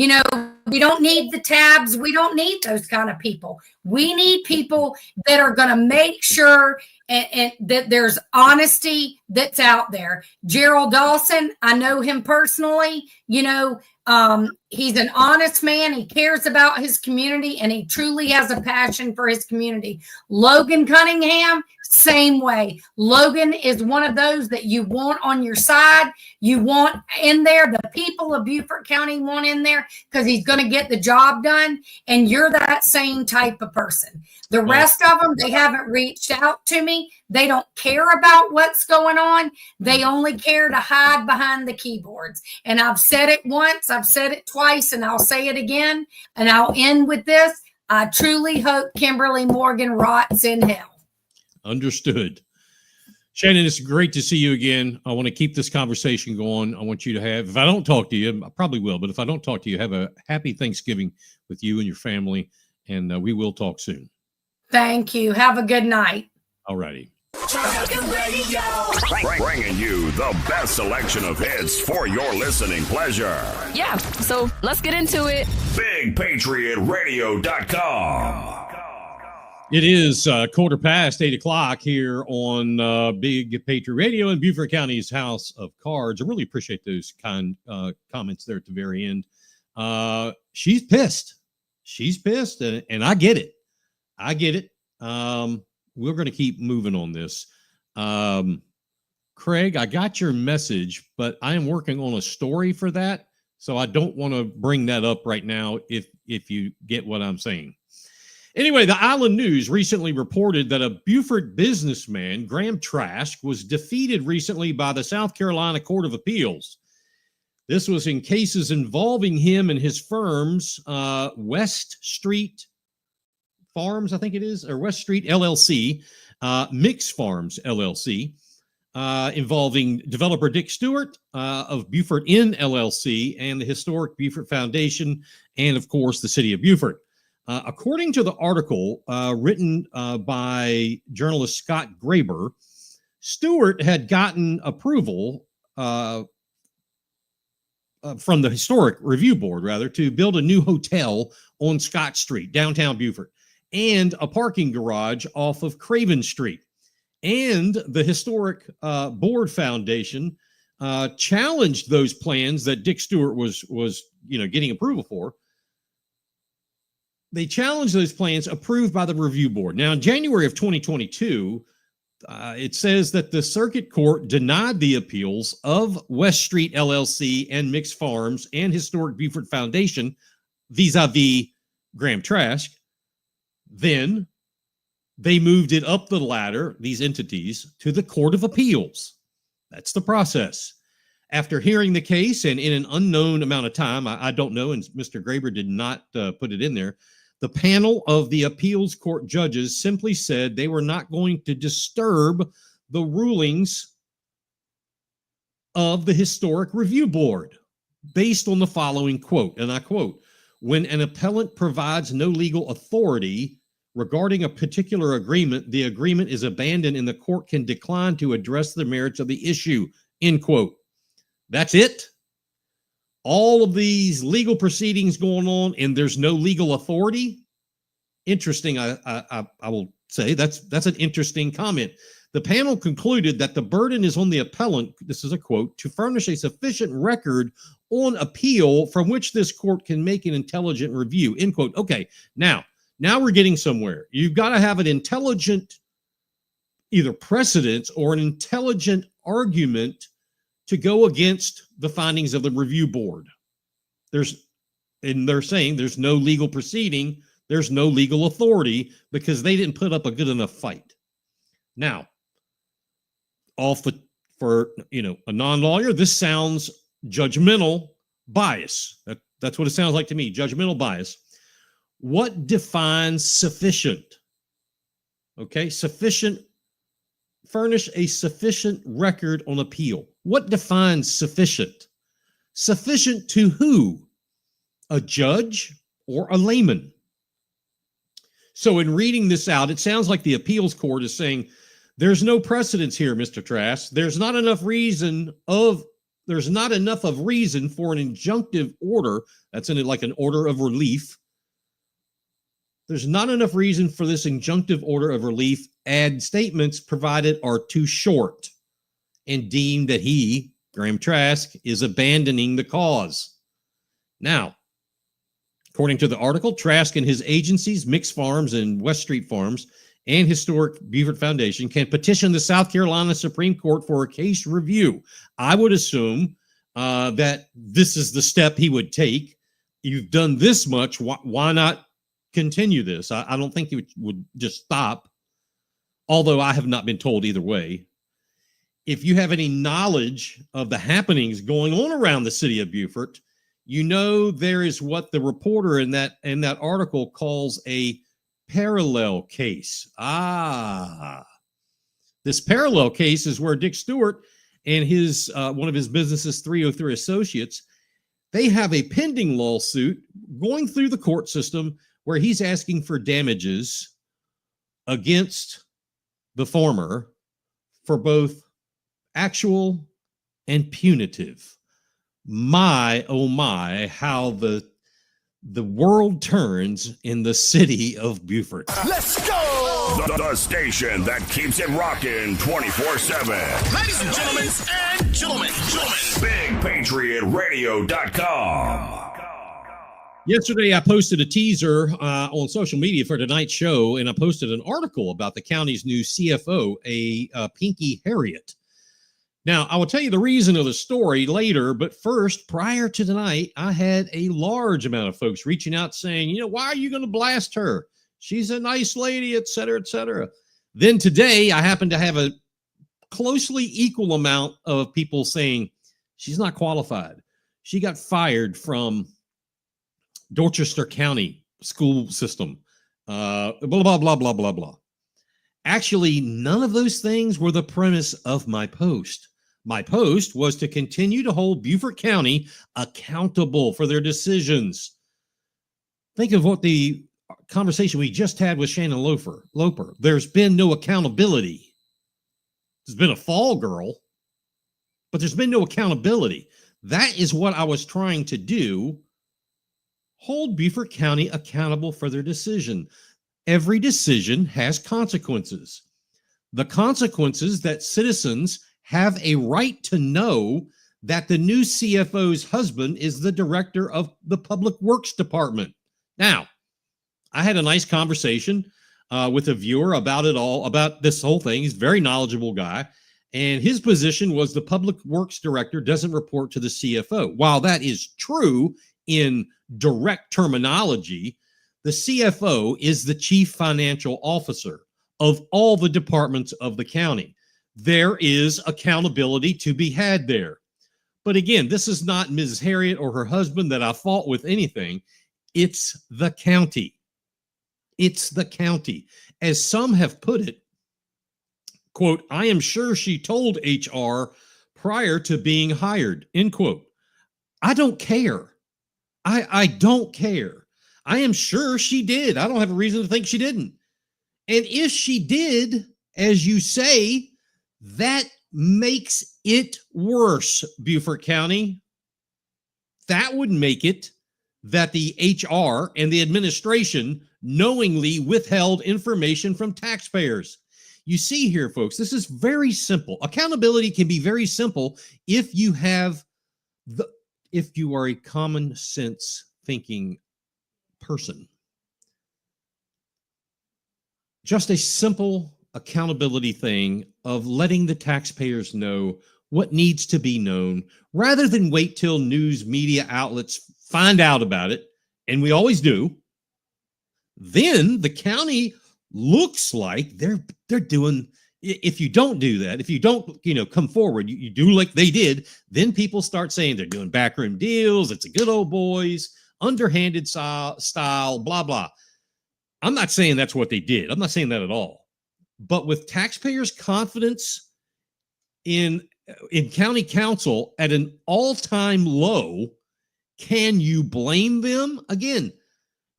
We don't need the tabs. We don't need those kind of people. We need people that are going to make sure and that there's honesty that's out there. Gerald Dawson, I know him personally. He's an honest man. He cares about his community, and he truly has a passion for his community. Logan Cunningham, same way. Logan is one of those that you want on your side. You want in there. The people of Beaufort County want in there because he's going to get the job done. And you're that same type of person. The rest of them, they haven't reached out to me. They don't care about what's going on. They only care to hide behind the keyboards. And I've said it once, I've said it twice, and I'll say it again. And I'll end with this. I truly hope Kimberly Morgan rots in hell. Understood. Shannon, it's great to see you again. I want to keep this conversation going. I want you to have, if I don't talk to you, I probably will, but if I don't talk to you, have a happy Thanksgiving with you and your family, and we will talk soon. Thank you. Have a good night. All righty. Bringing you the best selection of hits for your listening pleasure. Yeah, so let's get into it. BigPatriotRadio.com. It is 8:15 here on Big Patriot Radio in Beaufort County's House of Cards. I really appreciate those kind comments there at the very end. She's pissed. She's pissed, and I get it. I get it. We're going to keep moving on this. Craig, I got your message, but I am working on a story for that, so I don't want to bring that up right now if you get what I'm saying. Anyway, the Island News recently reported that a Beaufort businessman, Graham Trask, was defeated recently by the South Carolina Court of Appeals. This was in cases involving him and his firms, West Street Farms, I think it is, or West Street LLC, Mix Farms LLC, involving developer Dick Stewart of Beaufort Inn LLC and the historic Beaufort Foundation, and of course the City of Beaufort. According to the article written by journalist Scott Graber, Stewart had gotten approval from the Historic Review Board, to build a new hotel on Scott Street, downtown Beaufort, and a parking garage off of Craven Street. And the Historic Board Foundation challenged those plans that Dick Stewart was getting approval for. They challenged those plans approved by the review board. Now, in January of 2022, it says that the circuit court denied the appeals of West Street LLC and Mix Farms and Historic Beaufort Foundation vis-a-vis Graham Trask. Then they moved it up the ladder, these entities, to the Court of Appeals. That's the process. After hearing the case, and in an unknown amount of time, I don't know, and Mr. Graber did not put it in there, the panel of the appeals court judges simply said they were not going to disturb the rulings of the Historic Review Board based on the following quote, and I quote, "When an appellant provides no legal authority regarding a particular agreement, the agreement is abandoned and the court can decline to address the merits of the issue," end quote. That's it. All of these legal proceedings going on and there's no legal authority. Interesting. I will say that's an interesting comment. The panel concluded that the burden is on the appellant, this is a quote, "to furnish a sufficient record on appeal from which this court can make an intelligent review," end quote. Okay, now we're getting somewhere. You've got to have an intelligent either precedent or an intelligent argument to go against the findings of the review board. They're saying there's no legal proceeding, there's no legal authority because they didn't put up a good enough fight. Now, for a non-lawyer, this sounds judgmental bias. That's what it sounds like to me, judgmental bias. What defines sufficient? Okay, sufficient. Furnish a sufficient record on appeal. What defines sufficient? Sufficient to who? A judge or a layman? So in reading this out, it sounds like the appeals court is saying, there's no precedence here, Mr. Trask. There's not enough of reason for an injunctive order. That's like an order of relief. There's not enough reason for this injunctive order of relief, and statements provided are too short, and deemed that he, Graham Trask, is abandoning the cause. Now, according to the article, Trask and his agencies, Mix Farms and West Street Farms, and Historic Beaufort Foundation can petition the South Carolina Supreme Court for a case review. I would assume that this is the step he would take. You've done this much, why not continue this? I don't think it would just stop, although I have not been told either way. If you have any knowledge of the happenings going on around the city of Beaufort, you know there is what the reporter in that article calls a parallel case. This parallel case is where Dick Stewart and his one of his business's 303 associates, they have a pending lawsuit going through the court system where he's asking for damages against the former for both actual and punitive. My, oh my, how the the world turns in the city of Beaufort. Let's go! The station that keeps it rocking 24/7. Ladies and gentlemen, BigPatriotRadio.com. Yesterday, I posted a teaser on social media for tonight's show, and I posted an article about the county's new CFO, a Pinky Harriet. Now, I will tell you the reason of the story later, but first, prior to tonight, I had a large amount of folks reaching out saying, why are you going to blast her? She's a nice lady, et cetera, et cetera. Then today, I happen to have a closely equal amount of people saying she's not qualified. She got fired from Dorchester County school system, blah, blah, blah, blah, blah, blah. Actually, none of those things were the premise of my post. My post was to continue to hold Beaufort County accountable for their decisions. Think of what the conversation we just had with Shannon Loper. There's been no accountability. There's been a fall girl, but there's been no accountability. That is what I was trying to do. Hold Beaufort County accountable for their decision. Every decision has consequences. The consequences that citizens have a right to know that the new CFO's husband is the director of the Public Works Department. Now, I had a nice conversation with a viewer about it all, about this whole thing. He's a very knowledgeable guy. And his position was the Public Works Director doesn't report to the CFO. While that is true in direct terminology, the CFO is the Chief Financial Officer of all the departments of the county. There is accountability to be had there. But again, this is not Ms. Harriet or her husband that I fault with anything. It's the county. It's the county. As some have put it, quote, I am sure she told HR prior to being hired, end quote. I don't care. I don't care. I am sure she did. I don't have a reason to think she didn't. And if she did, as you say, that makes it worse, Beaufort County. That would make it that the HR and the administration knowingly withheld information from taxpayers. You see here, folks, this is very simple. Accountability can be very simple if you are a common sense thinking person. Just a simple accountability thing of letting the taxpayers know what needs to be known rather than wait till news media outlets find out about it, and we always do. Then the county looks like they're doing. If you don't do that, if you don't come forward, you do like they did, then people start saying they're doing backroom deals, it's a good old boys, underhanded style, blah blah. I'm not saying that's what they did. I'm not saying that at all. But with taxpayers' confidence in county council at an all-time low, can you blame them? Again,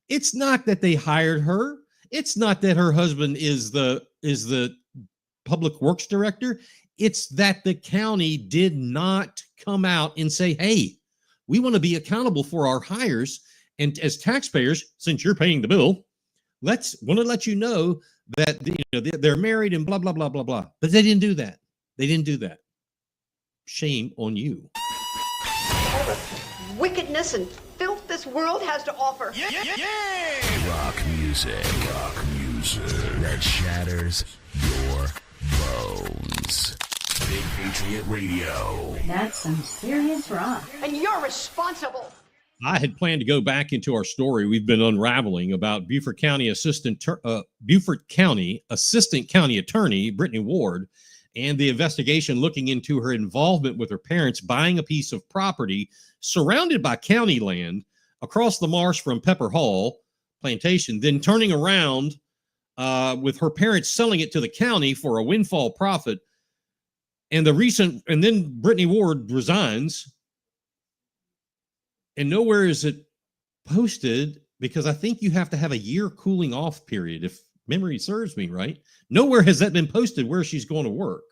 it's not that they hired her. It's not that her husband is the Public Works Director. It's that the county did not come out and say, hey, we want to be accountable for our hires. And as taxpayers, since you're paying the bill, want to let you know that they're married and blah, blah, blah, blah, blah. But they didn't do that. They didn't do that. Shame on you. All the wickedness and filth this world has to offer. Rock music that shatters your bones. Big Patriot Radio. That's some serious rock. And you're responsible. I had planned to go back into our story we've been unraveling about Beaufort County Assistant County Attorney Brittany Ward and the investigation looking into her involvement with her parents buying a piece of property surrounded by county land across the marsh from Pepper Hall Plantation, then turning around with her parents selling it to the county for a windfall profit. And then Brittany Ward resigns. And nowhere is it posted because I think you have to have a year cooling off period, if memory serves me right. Nowhere has that been posted where she's going to work.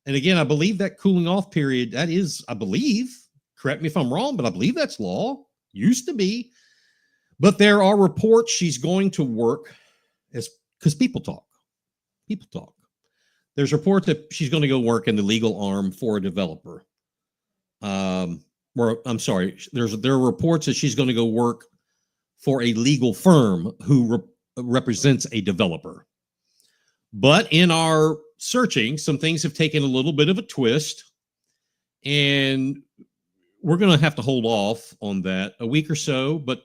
And again, I believe that cooling off period, correct me if I'm wrong, but I believe that's law. Used to be. But there are reports she's going to work because people talk. People talk. There's reports that she's going to go work in the legal arm for a developer. There are reports that she's going to go work for a legal firm who represents a developer. But in our searching, some things have taken a little bit of a twist, and we're going to have to hold off on that a week or so. But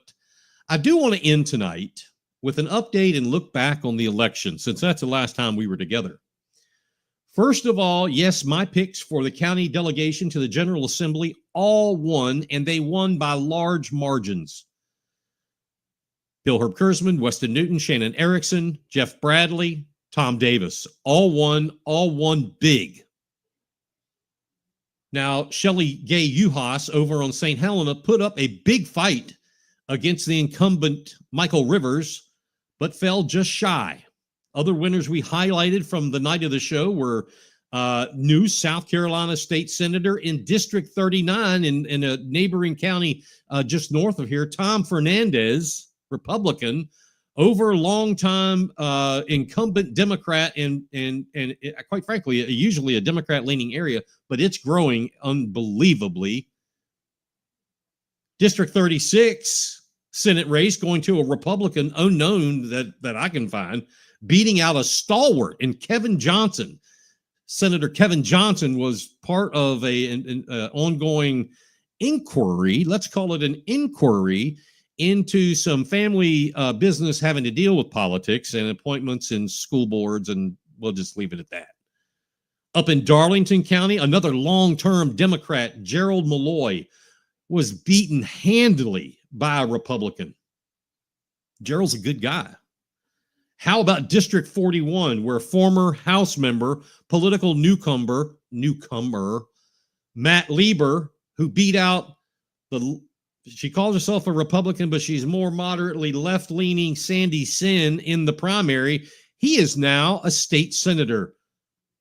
I do want to end tonight with an update and look back on the election, since that's the last time we were together. First of all, yes, my picks for the county delegation to the General Assembly all won, and they won by large margins. Bill Herb Kurzman, Weston Newton, Shannon Erickson, Jeff Bradley, Tom Davis, all won big. Now, Shelley Gay Uhas over on St. Helena put up a big fight against the incumbent Michael Rivers, but fell just shy. Other winners we highlighted from the night of the show were new South Carolina State Senator in District 39 in a neighboring county just north of here, Tom Fernandez, Republican, over longtime incumbent Democrat and quite frankly, usually a Democrat-leaning area, but it's growing unbelievably. District 36 Senate race going to a Republican unknown that I can find, beating out a stalwart in Kevin Johnson. Senator Kevin Johnson was part of an ongoing inquiry, let's call it an inquiry, into some family business having to deal with politics and appointments in school boards, and we'll just leave it at that. Up in Darlington County, another long-term Democrat, Gerald Malloy, was beaten handily by a Republican. Gerald's a good guy. How about District 41, where former House member, political newcomer, Matt Lieber, who beat out she calls herself a Republican, but she's more moderately left-leaning Sandy Sin in the primary. He is now a state senator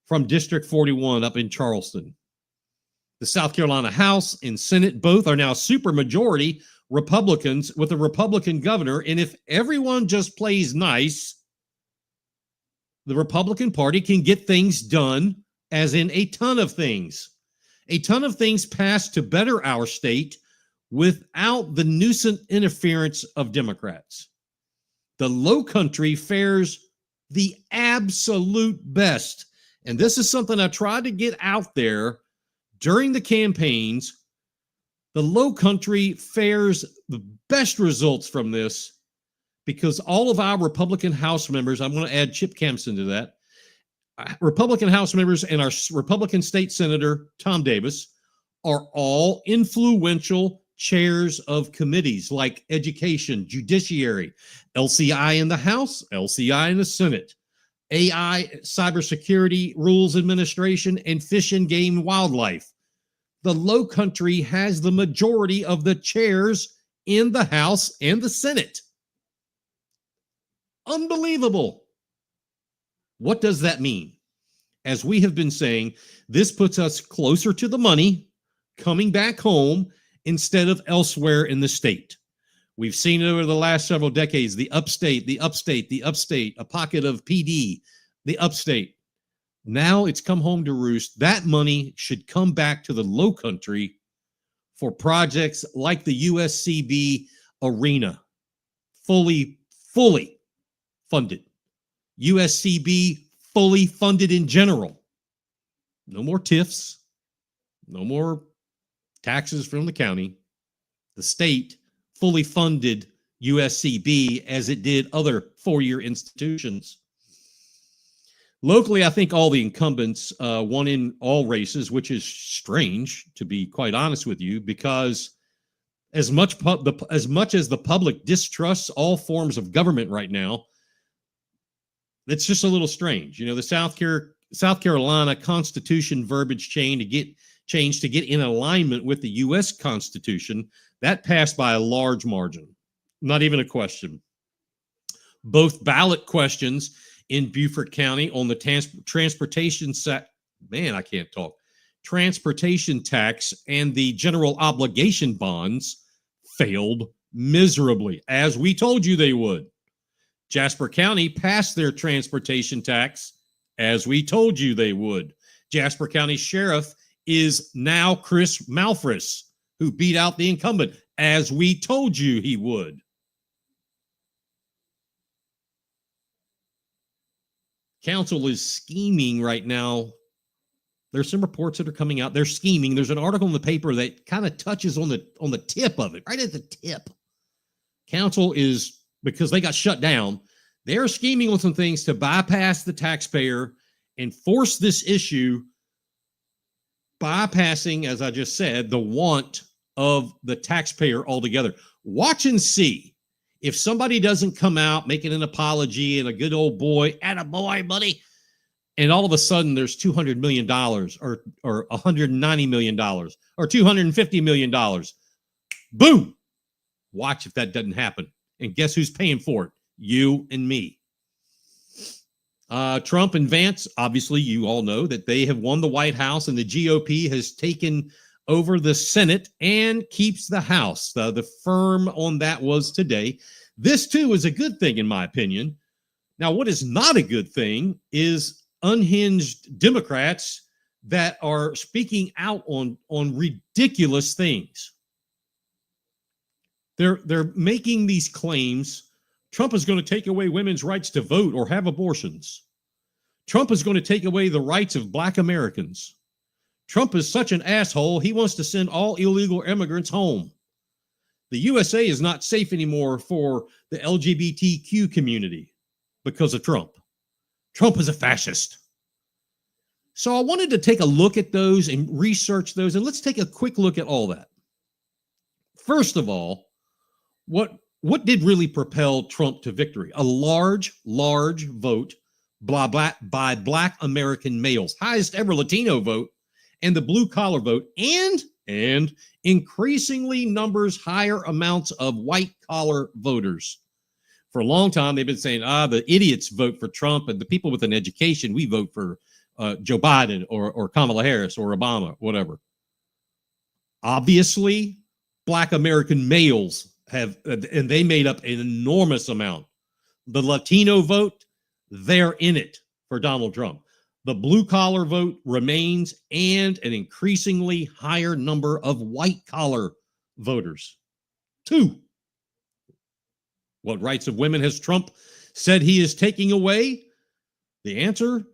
from District 41 up in Charleston. The South Carolina House and Senate both are now supermajority Republicans with a Republican governor. And if everyone just plays nice, the Republican Party can get things done, as in a ton of things. A ton of things passed to better our state without the nuisance interference of Democrats. The Low Country fares the absolute best. And this is something I tried to get out there during the campaigns. The Low Country fares the best results from this because all of our Republican House members, I'm going to add Chip Campson to that, Republican House members and our Republican State Senator, Tom Davis, are all influential chairs of committees like education, judiciary, LCI in the House, LCI in the Senate, AI, cybersecurity, rules administration, and fish and game wildlife. The Low Country has the majority of the chairs in the House and the Senate. Unbelievable. What does that mean? As we have been saying, this puts us closer to the money, coming back home instead of elsewhere in the state. We've seen it over the last several decades, the upstate, a pocket of PD, the upstate. Now it's come home to roost. That money should come back to the Low Country for projects like the USCB arena, fully funded. USCB fully funded in general. No more TIFs, no more taxes from the county. The state fully funded USCB as it did other four-year institutions. Locally, I think all the incumbents won in all races, which is strange, to be quite honest with you, because as much as the public distrusts all forms of government right now, it's just a little strange. You know, the South Carolina Constitution verbiage change to get in alignment with the U.S. Constitution, that passed by a large margin. Not even a question. Both ballot questions in Beaufort County on the transportation tax and the general obligation bonds failed miserably, as we told you they would. Jasper County passed their transportation tax, as we told you they would. Jasper County Sheriff is now Chris Malfris, who beat out the incumbent, as we told you he would. Council is scheming right now. There's some reports that are coming out. They're scheming. There's an article in the paper that kind of touches on the tip of it, right at the tip. Council is, because they got shut down, they're scheming on some things to bypass the taxpayer and force this issue, bypassing, as I just said, the want of the taxpayer altogether. Watch and see. If somebody doesn't come out making an apology and a good old boy, attaboy, buddy, and all of a sudden there's $200 million or $190 million or $250 million. Boom. Watch if that doesn't happen. And guess who's paying for it? You and me. Trump and Vance, obviously, you all know that they have won the White House and the GOP has taken over the Senate and keeps the House. The firm on that was today. This, too, is a good thing, in my opinion. Now, what is not a good thing is unhinged Democrats that are speaking out on ridiculous things. They're making these claims. Trump is going to take away women's rights to vote or have abortions. Trump is going to take away the rights of Black Americans. Trump is such an asshole, he wants to send all illegal immigrants home. The USA is not safe anymore for the LGBTQ community because of Trump. Trump is a fascist. So I wanted to take a look at those and research those, and let's take a quick look at all that. First of all, what did really propel Trump to victory? A large vote by Black American males, highest ever Latino vote, and the blue collar vote, and increasingly numbers higher amounts of white collar voters. For a long time, they've been saying, the idiots vote for Trump, and the people with an education, we vote for Joe Biden or Kamala Harris or Obama, whatever. Obviously, Black American males have, and they made up an enormous amount. The Latino vote, they're in it for Donald Trump. The blue collar vote remains, and an increasingly higher number of white collar voters. 2, what rights of women has Trump said he is taking away? The answer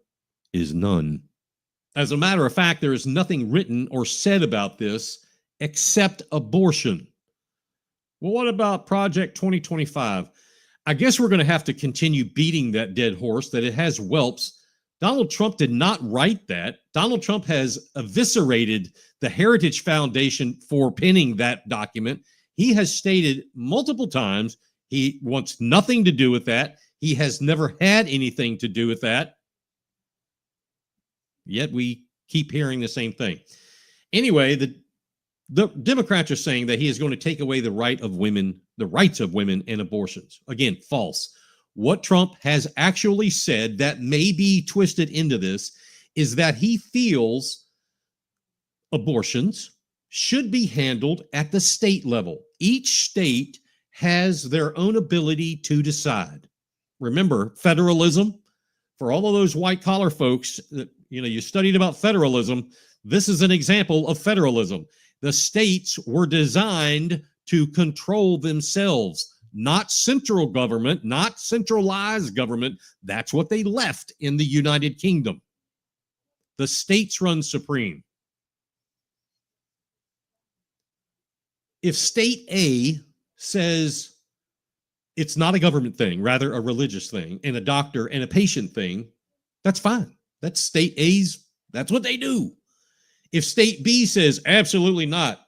is none. As a matter of fact, there is nothing written or said about this except abortion. Well, what about Project 2025? I guess we're going to have to continue beating that dead horse that it has whelps. Donald Trump did not write that. Donald Trump has eviscerated the Heritage Foundation for penning that document. He has stated multiple times he wants nothing to do with that. He has never had anything to do with that. Yet we keep hearing the same thing. Anyway, the Democrats are saying that he is going to take away the rights of women and abortions. Again, false. What Trump has actually said that may be twisted into this is that he feels abortions should be handled at the state level. Each state has their own ability to decide. Remember, federalism, for all of those white collar folks that, you studied about federalism, this is an example of federalism. The states were designed to control themselves, not central government, not centralized government. That's what they left in the United Kingdom. The states run supreme. If state A says it's not a government thing, rather a religious thing, and a doctor and a patient thing, that's fine. That's state A's, that's what they do. If state B says absolutely not,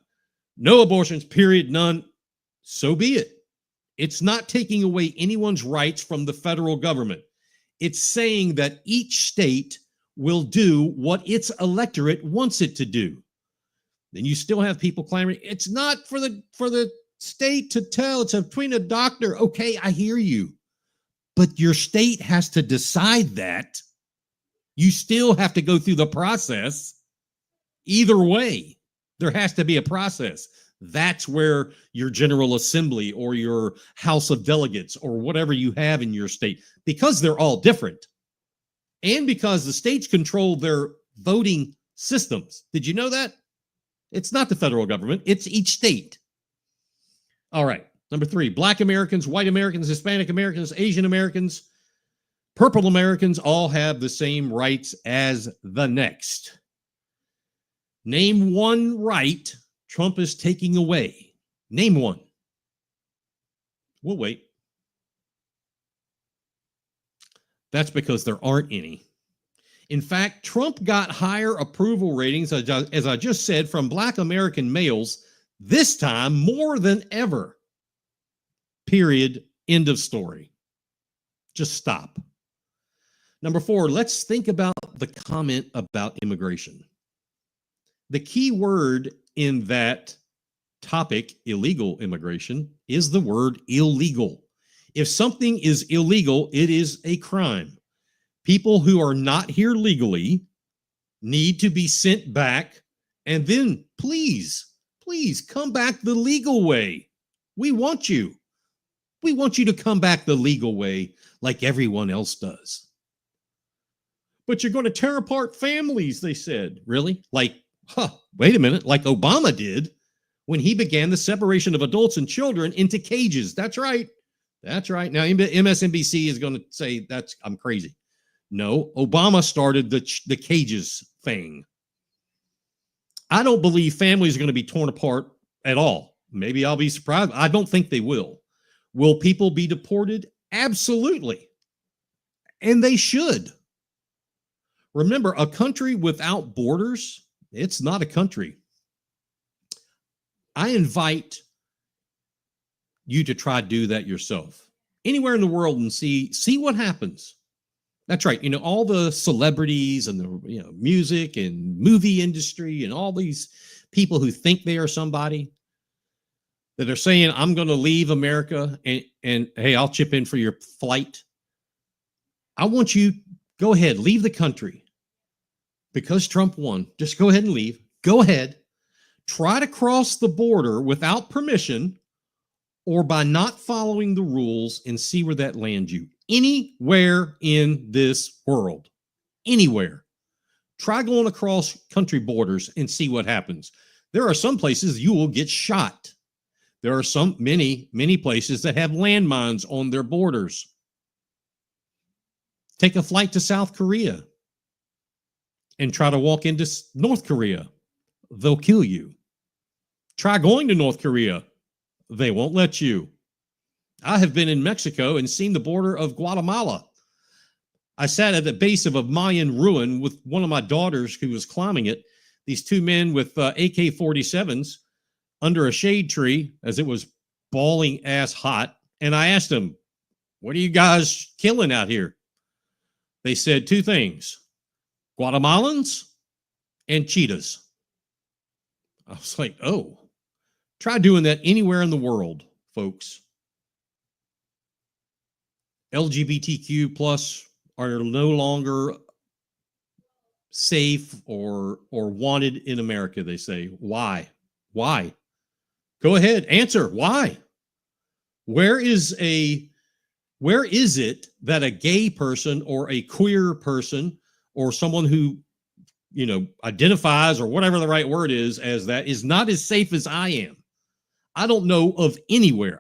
no abortions, period, none, so be it. It's not taking away anyone's rights from the federal government. It's saying that each state will do what its electorate wants it to do. Then you still have people clamoring, it's not for the state to tell, it's between a doctor. Okay, I hear you. But your state has to decide that. You still have to go through the process. Either way, there has to be a process. That's where your General Assembly or your House of Delegates or whatever you have in your state, because they're all different. And because the states control their voting systems. Did you know that? It's not the federal government, it's each state. All right. Number 3, Black Americans, white Americans, Hispanic Americans, Asian Americans, purple Americans all have the same rights as the next. Name one right Trump is taking away. Name one. We'll wait. That's because there aren't any. In fact, Trump got higher approval ratings, as I just said, from Black American males this time more than ever. Period. End of story. Just stop. Number 4, let's think about the comment about immigration. The key word in that topic, illegal immigration, is the word illegal. If something is illegal, it is a crime. People who are not here legally need to be sent back, and then please come back the legal way. We want you. We want you to come back the legal way like everyone else does. But you're going to tear apart families, they said. Really? Wait a minute, like Obama did when he began the separation of adults and children into cages. That's right. That's right. Now, MSNBC is going to say I'm crazy. No, Obama started the cages thing. I don't believe families are going to be torn apart at all. Maybe I'll be surprised. I don't think they will. Will people be deported? Absolutely. And they should. Remember, a country without borders, it's not a country. I invite you to try to do that yourself. Anywhere in the world and see what happens. That's right. All the celebrities and the music and movie industry and all these people who think they are somebody that are saying, I'm going to leave America and hey, I'll chip in for your flight. I want you, go ahead, leave the country. Because Trump won, just go ahead and leave. Go ahead. Try to cross the border without permission or by not following the rules and see where that lands you. Anywhere in this world. Anywhere. Try going across country borders and see what happens. There are some places you will get shot. There are many places that have landmines on their borders. Take a flight to South Korea and try to walk into North Korea. They'll kill you. Try going to North Korea. They won't let you. I have been in Mexico and seen the border of Guatemala. I sat at the base of a Mayan ruin with one of my daughters who was climbing it. These two men with AK-47s under a shade tree as it was balling ass hot. And I asked them, what are you guys killing out here? They said 2 things. Guatemalans and cheetahs. I was like, oh, try doing that anywhere in the world, folks. LGBTQ plus are no longer safe or wanted in America, they say. Why? Why? Go ahead, answer. Why? Where is it that a gay person or a queer person or someone who, identifies or whatever the right word is as that is not as safe as I am? I don't know of anywhere.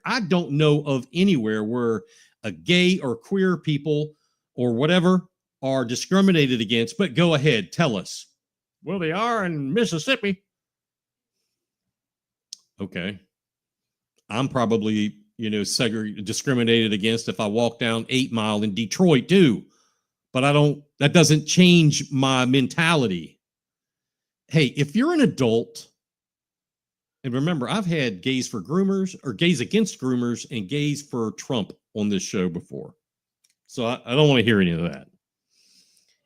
Where a gay or queer people or whatever are discriminated against. But go ahead, tell us. Well, they are in Mississippi. Okay. I'm probably, discriminated against if I walk down 8 Mile in Detroit too. But that doesn't change my mentality. Hey, if you're an adult, and remember, I've had gays for groomers or gays against groomers and gays for Trump on this show before. So I don't want to hear any of that.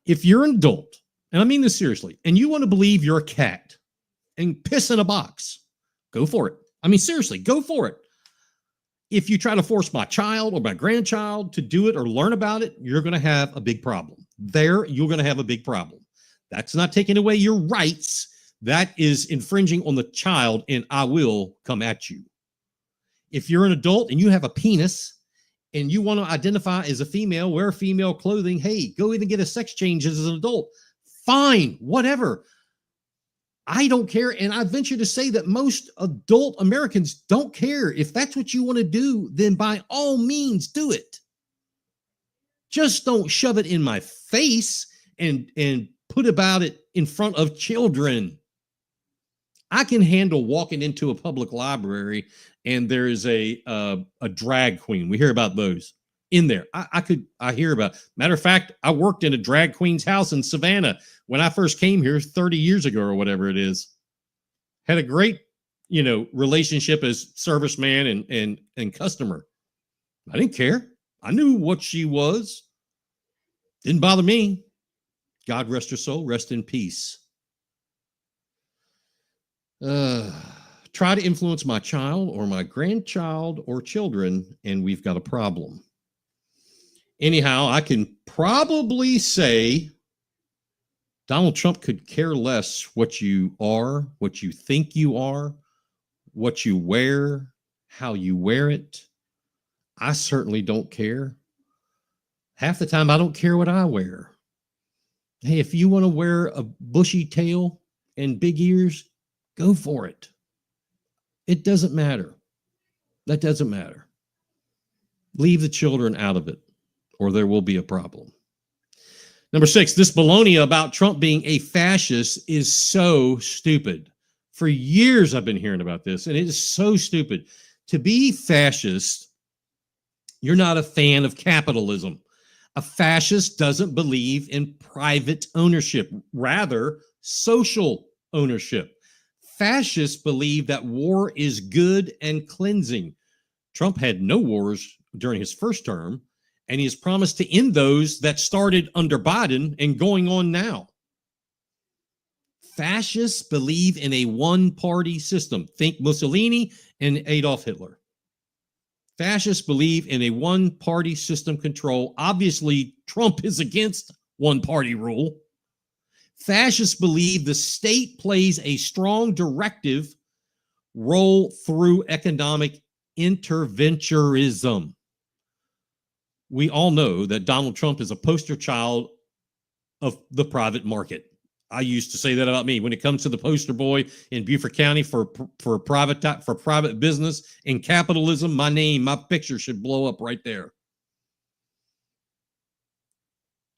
If you're an adult, and I mean this seriously, and you want to believe you're a cat and piss in a box, go for it. I mean, seriously, go for it. If you try to force my child or my grandchild to do it or learn about it, you're going to have a big problem. You're going to have a big problem. That's not taking away your rights. that is infringing on the child, and I will come at you. If you're an adult and you have a penis and you want to identify as a female, wear female clothing, hey, go in and get a sex change as an adult. Fine, whatever. I don't care. And I venture to say that most adult Americans don't care. If that's what you want to do, then by all means do it. Just don't shove it in my face and put about it in front of children. I can handle walking into a public library and there is a drag queen. We hear about those in there. I hear about. Matter of fact, I worked in a drag queen's house in Savannah when I first came here 30 years ago or whatever it is. Had a great, relationship as serviceman and customer. I didn't care. I knew what she was. Didn't bother me. God rest her soul. Rest in peace. Try to influence my child or my grandchild or children, and we've got a problem. Anyhow, I can probably say Donald Trump could care less what you are, what you think you are, what you wear, how you wear it. I certainly don't care. Half the time, I don't care what I wear. Hey, if you want to wear a bushy tail and big ears, go for it. It doesn't matter. That doesn't matter. Leave the children out of it, or there will be a problem. Number 6, this baloney about Trump being a fascist is so stupid. For years, I've been hearing about this, and it is so stupid. To be fascist, you're not a fan of capitalism. A fascist doesn't believe in private ownership, rather social ownership. Fascists believe that war is good and cleansing. Trump had no wars during his first term, and he has promised to end those that started under Biden and going on now. Fascists believe in a one-party system. Think Mussolini and Adolf Hitler. Fascists believe in a one-party system control. Obviously, Trump is against one-party rule. Fascists believe the state plays a strong directive role through economic interventionism. We all know that Donald Trump is a poster child of the private market. I used to say that about me. When it comes to the poster boy in Beaufort County for private business and capitalism, my picture should blow up right there.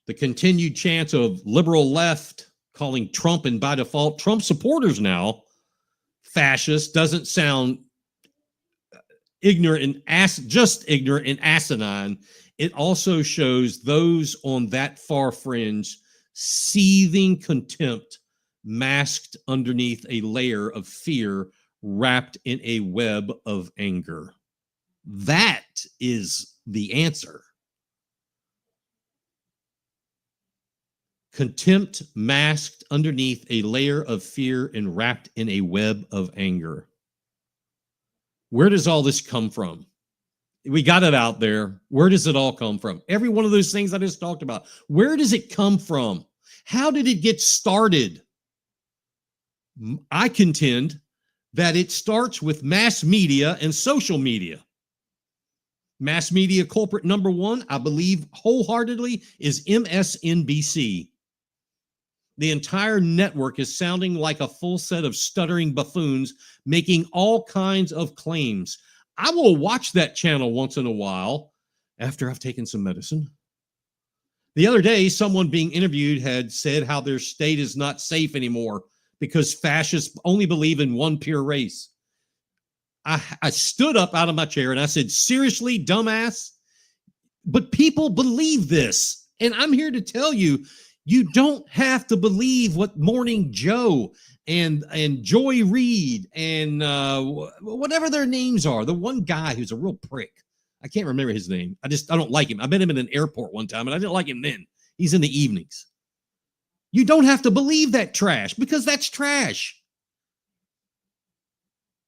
The continued chance of liberal left calling Trump, and by default, Trump supporters now, fascist, doesn't sound ignorant and asinine. It also shows those on that far fringe seething contempt masked underneath a layer of fear wrapped in a web of anger. That is the answer. Contempt masked underneath a layer of fear and wrapped in a web of anger. Where does all this come from? We got it out there. Where does it all come from? Every one of those things I just talked about. Where does it come from? How did it get started? I contend that it starts with mass media and social media. Mass media culprit number one, I believe wholeheartedly, is MSNBC. The entire network is sounding like a full set of stuttering buffoons making all kinds of claims. I will watch that channel once in a while after I've taken some medicine. The other day, someone being interviewed had said how their state is not safe anymore because fascists only believe in one pure race. I stood up out of my chair and I said, seriously, dumbass? But people believe this. And I'm here to tell you, you don't have to believe what Morning Joe and Joy Reid and whatever their names are. The one guy who's a real prick. I can't remember his name. I don't like him. I met him in an airport one time and I didn't like him then. He's in the evenings. You don't have to believe that trash because that's trash.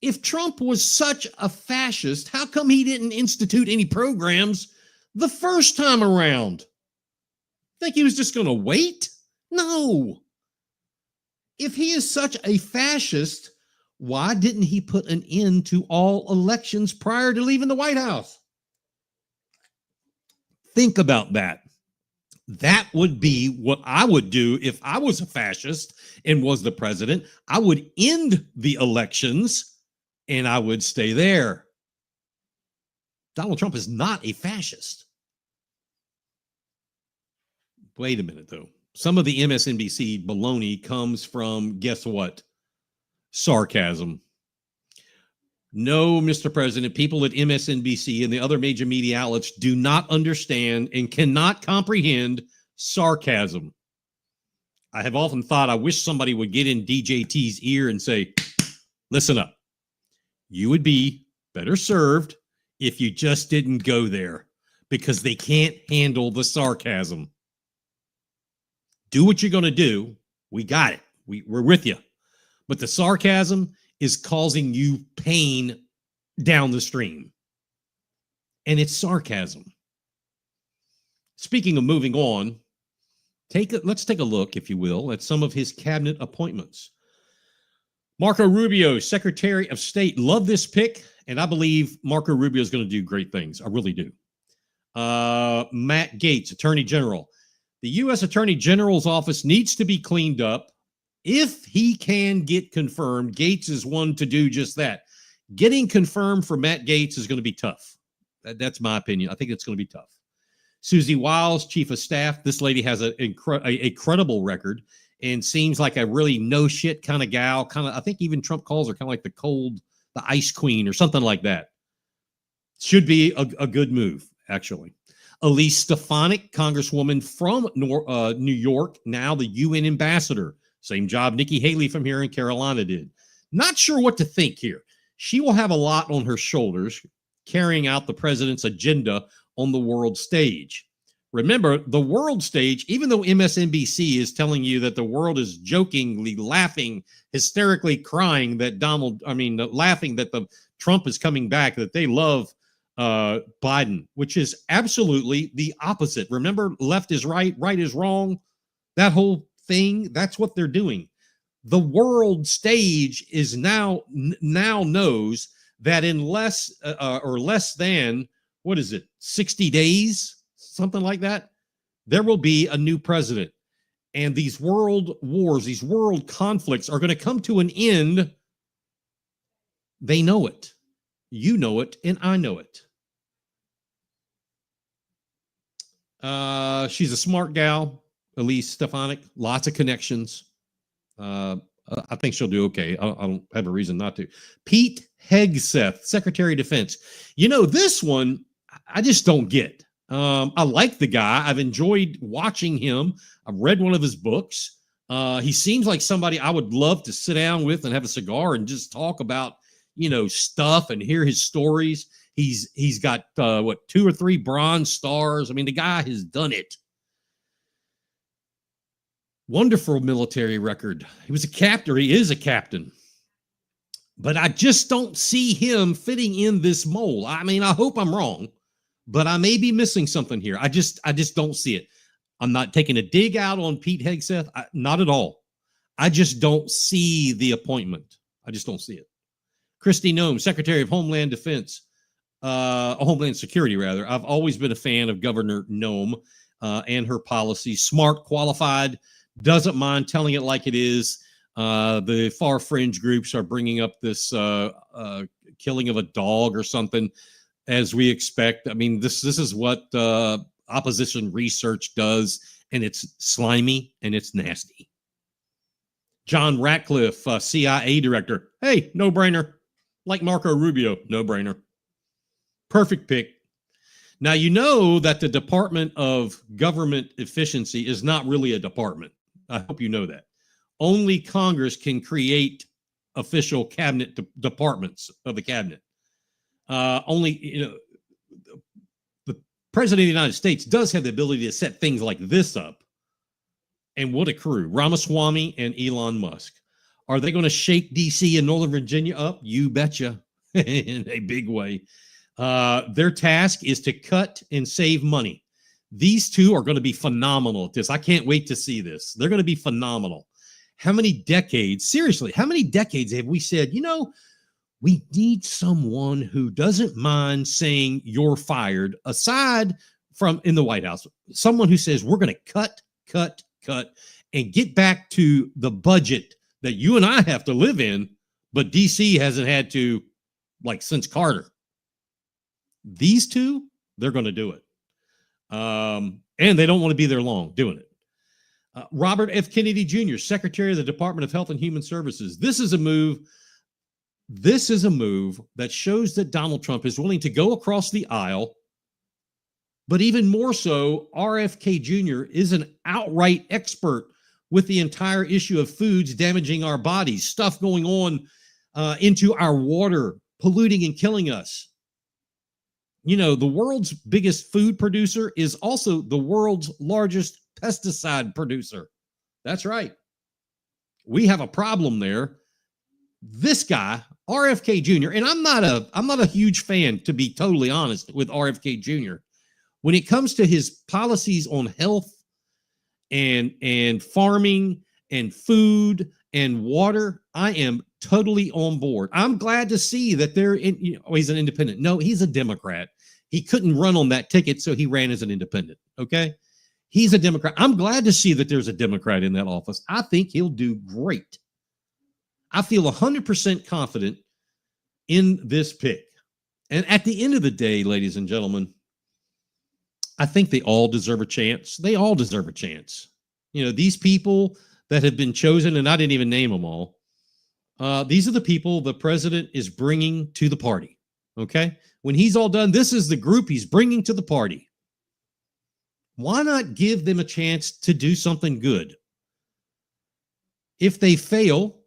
If Trump was such a fascist, how come he didn't institute any programs the first time around? Think he was just going to wait? No. If he is such a fascist, why didn't he put an end to all elections prior to leaving the White House? Think about that. That would be what I would do if I was a fascist and was the president. I would end the elections and I would stay there. Donald Trump is not a fascist. Wait a minute, though. Some of the MSNBC baloney comes from, guess what? Sarcasm. No, Mr. President, people at MSNBC and the other major media outlets do not understand and cannot comprehend sarcasm. I have often thought I wish somebody would get in DJT's ear and say, listen up. You would be better served if you just didn't go there, because they can't handle the sarcasm. Do what you're going to do. We got it. We're with you. But the sarcasm is causing you pain down the stream. And it's sarcasm. Speaking of moving on, let's take a look, if you will, at some of his cabinet appointments. Marco Rubio, Secretary of State. Love this pick, and I believe Marco Rubio is going to do great things. I really do. Matt Gaetz, Attorney General. The U.S. Attorney General's office needs to be cleaned up. If he can get confirmed, Gaetz is one to do just that. Getting confirmed for Matt Gaetz is going to be tough. That's my opinion. I think it's going to be tough. Susie Wiles, Chief of Staff. This lady has a credible record and seems like a really no shit kind of gal. I think even Trump calls her kind of like the ice queen or something like that. Should be a good move, actually. Elise Stefanik, Congresswoman from New York, now the UN ambassador. Same job Nikki Haley from here in Carolina did. Not sure what to think here. She will have a lot on her shoulders carrying out the president's agenda on the world stage. Remember, the world stage, even though MSNBC is telling you that the world is jokingly laughing, hysterically crying that laughing that the Trump is coming back, that they love Biden, which is absolutely the opposite. Remember, left is right, right is wrong. That whole thing, that's what they're doing. The world stage is now knows that in less than, 60 days, something like that, there will be a new president. And these world wars, these world conflicts are going to come to an end. They know it. You know it, and I know it. She's a smart gal, Elise Stefanik, lots of connections. I think she'll do okay. I don't have a reason not to. Pete Hegseth, Secretary of Defense. This one, I just don't get. I like the guy. I've enjoyed watching him. I've read one of his books. He seems like somebody I would love to sit down with and have a cigar and just talk about, stuff and hear his stories. He's got 2 or 3 Bronze Stars. I mean, the guy has done it. Wonderful military record. He was a captain. He is a captain. But I just don't see him fitting in this mold. I mean, I hope I'm wrong, but I may be missing something here. I just don't see it. I'm not taking a dig out on Pete Hegseth. Not at all. I just don't see the appointment. I just don't see it. Kristi Noem, Secretary of Homeland Defense, Homeland Security, rather. I've always been a fan of Governor Noem and her policies. Smart, qualified, doesn't mind telling it like it is. The far fringe groups are bringing up this killing of a dog or something, as we expect. I mean, this is what opposition research does, and it's slimy and it's nasty. John Ratcliffe, CIA director. Hey, no brainer. Like Marco Rubio, no brainer. Perfect pick. Now, you know that the Department of Government Efficiency is not really a department. I hope you know that. Only Congress can create official cabinet departments of the cabinet. The president of the United States does have the ability to set things like this up. And what a crew. Ramaswamy and Elon Musk. Are they going to shake D.C. and Northern Virginia up? You betcha. In a big way. Their task is to cut and save money. These two are going to be phenomenal at this. I can't wait to see this. They're going to be phenomenal. how many decades, seriously, how many decades have we said, you know, we need someone who doesn't mind saying you're fired, aside from in the White House, someone who says we're going to cut, and get back to the budget that you and I have to live in, but DC hasn't had to, like, since Carter. These two, they're going to do it. And they don't want to be there long doing it. Robert F. Kennedy Jr., Secretary of the Department of Health and Human Services. This is a move that shows that Donald Trump is willing to go across the aisle. But even more so, RFK Jr. is an outright expert with the entire issue of foods damaging our bodies, stuff going on into our water, polluting and killing us. You know, the world's biggest food producer is also the world's largest pesticide producer. That's right. We have a problem there. This guy, RFK Jr., and I'm not a huge fan, to be totally honest, with RFK Jr. When it comes to his policies on health and farming and food and water, I am totally on board. I'm glad to see that he's an independent. No, he's a Democrat. He couldn't run on that ticket, so he ran as an independent. Okay. He's a Democrat. I'm glad to see that there's a Democrat in that office. I think he'll do great. I feel 100% confident in this pick. And at the end of the day, ladies and gentlemen, I think they all deserve a chance. They all deserve a chance. You know, these people that have been chosen, and I didn't even name them all, these are the people the president is bringing to the party. Okay? When he's all done, this is the group he's bringing to the party. Why not give them a chance to do something good? If they fail,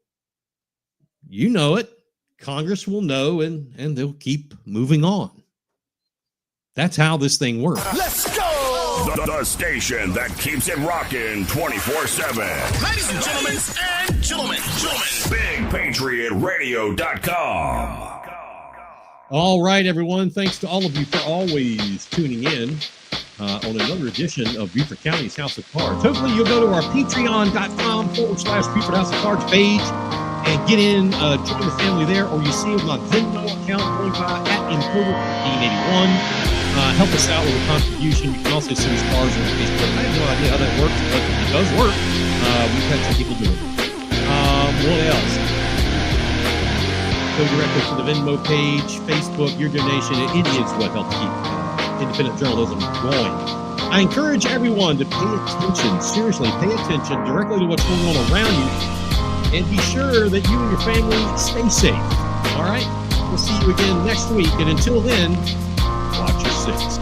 you know it, Congress will know, and they'll keep moving on. That's how this thing works. Let's go! The station that keeps it rocking 24/7. Ladies and gentlemen, BigPatriotRadio.com. All right, everyone. Thanks to all of you for always tuning in on another edition of Beaufort County's House of Cards. Hopefully you'll go to our patreon.com/Beaufort House of Cards page and get in, join the family there, or you see my Venmo account going by @Encoder1581. Help us out with a contribution. You can also send us cards on Facebook. I have no idea how that works, but it does work. We've had some people doing it. What else? Go directly to the Venmo page, Facebook. Your donation, it is what helps keep independent journalism going. I encourage everyone to pay attention. Seriously, pay attention directly to what's going on around you, and be sure that you and your family stay safe. All right? We'll see you again next week, and until then, watch your six.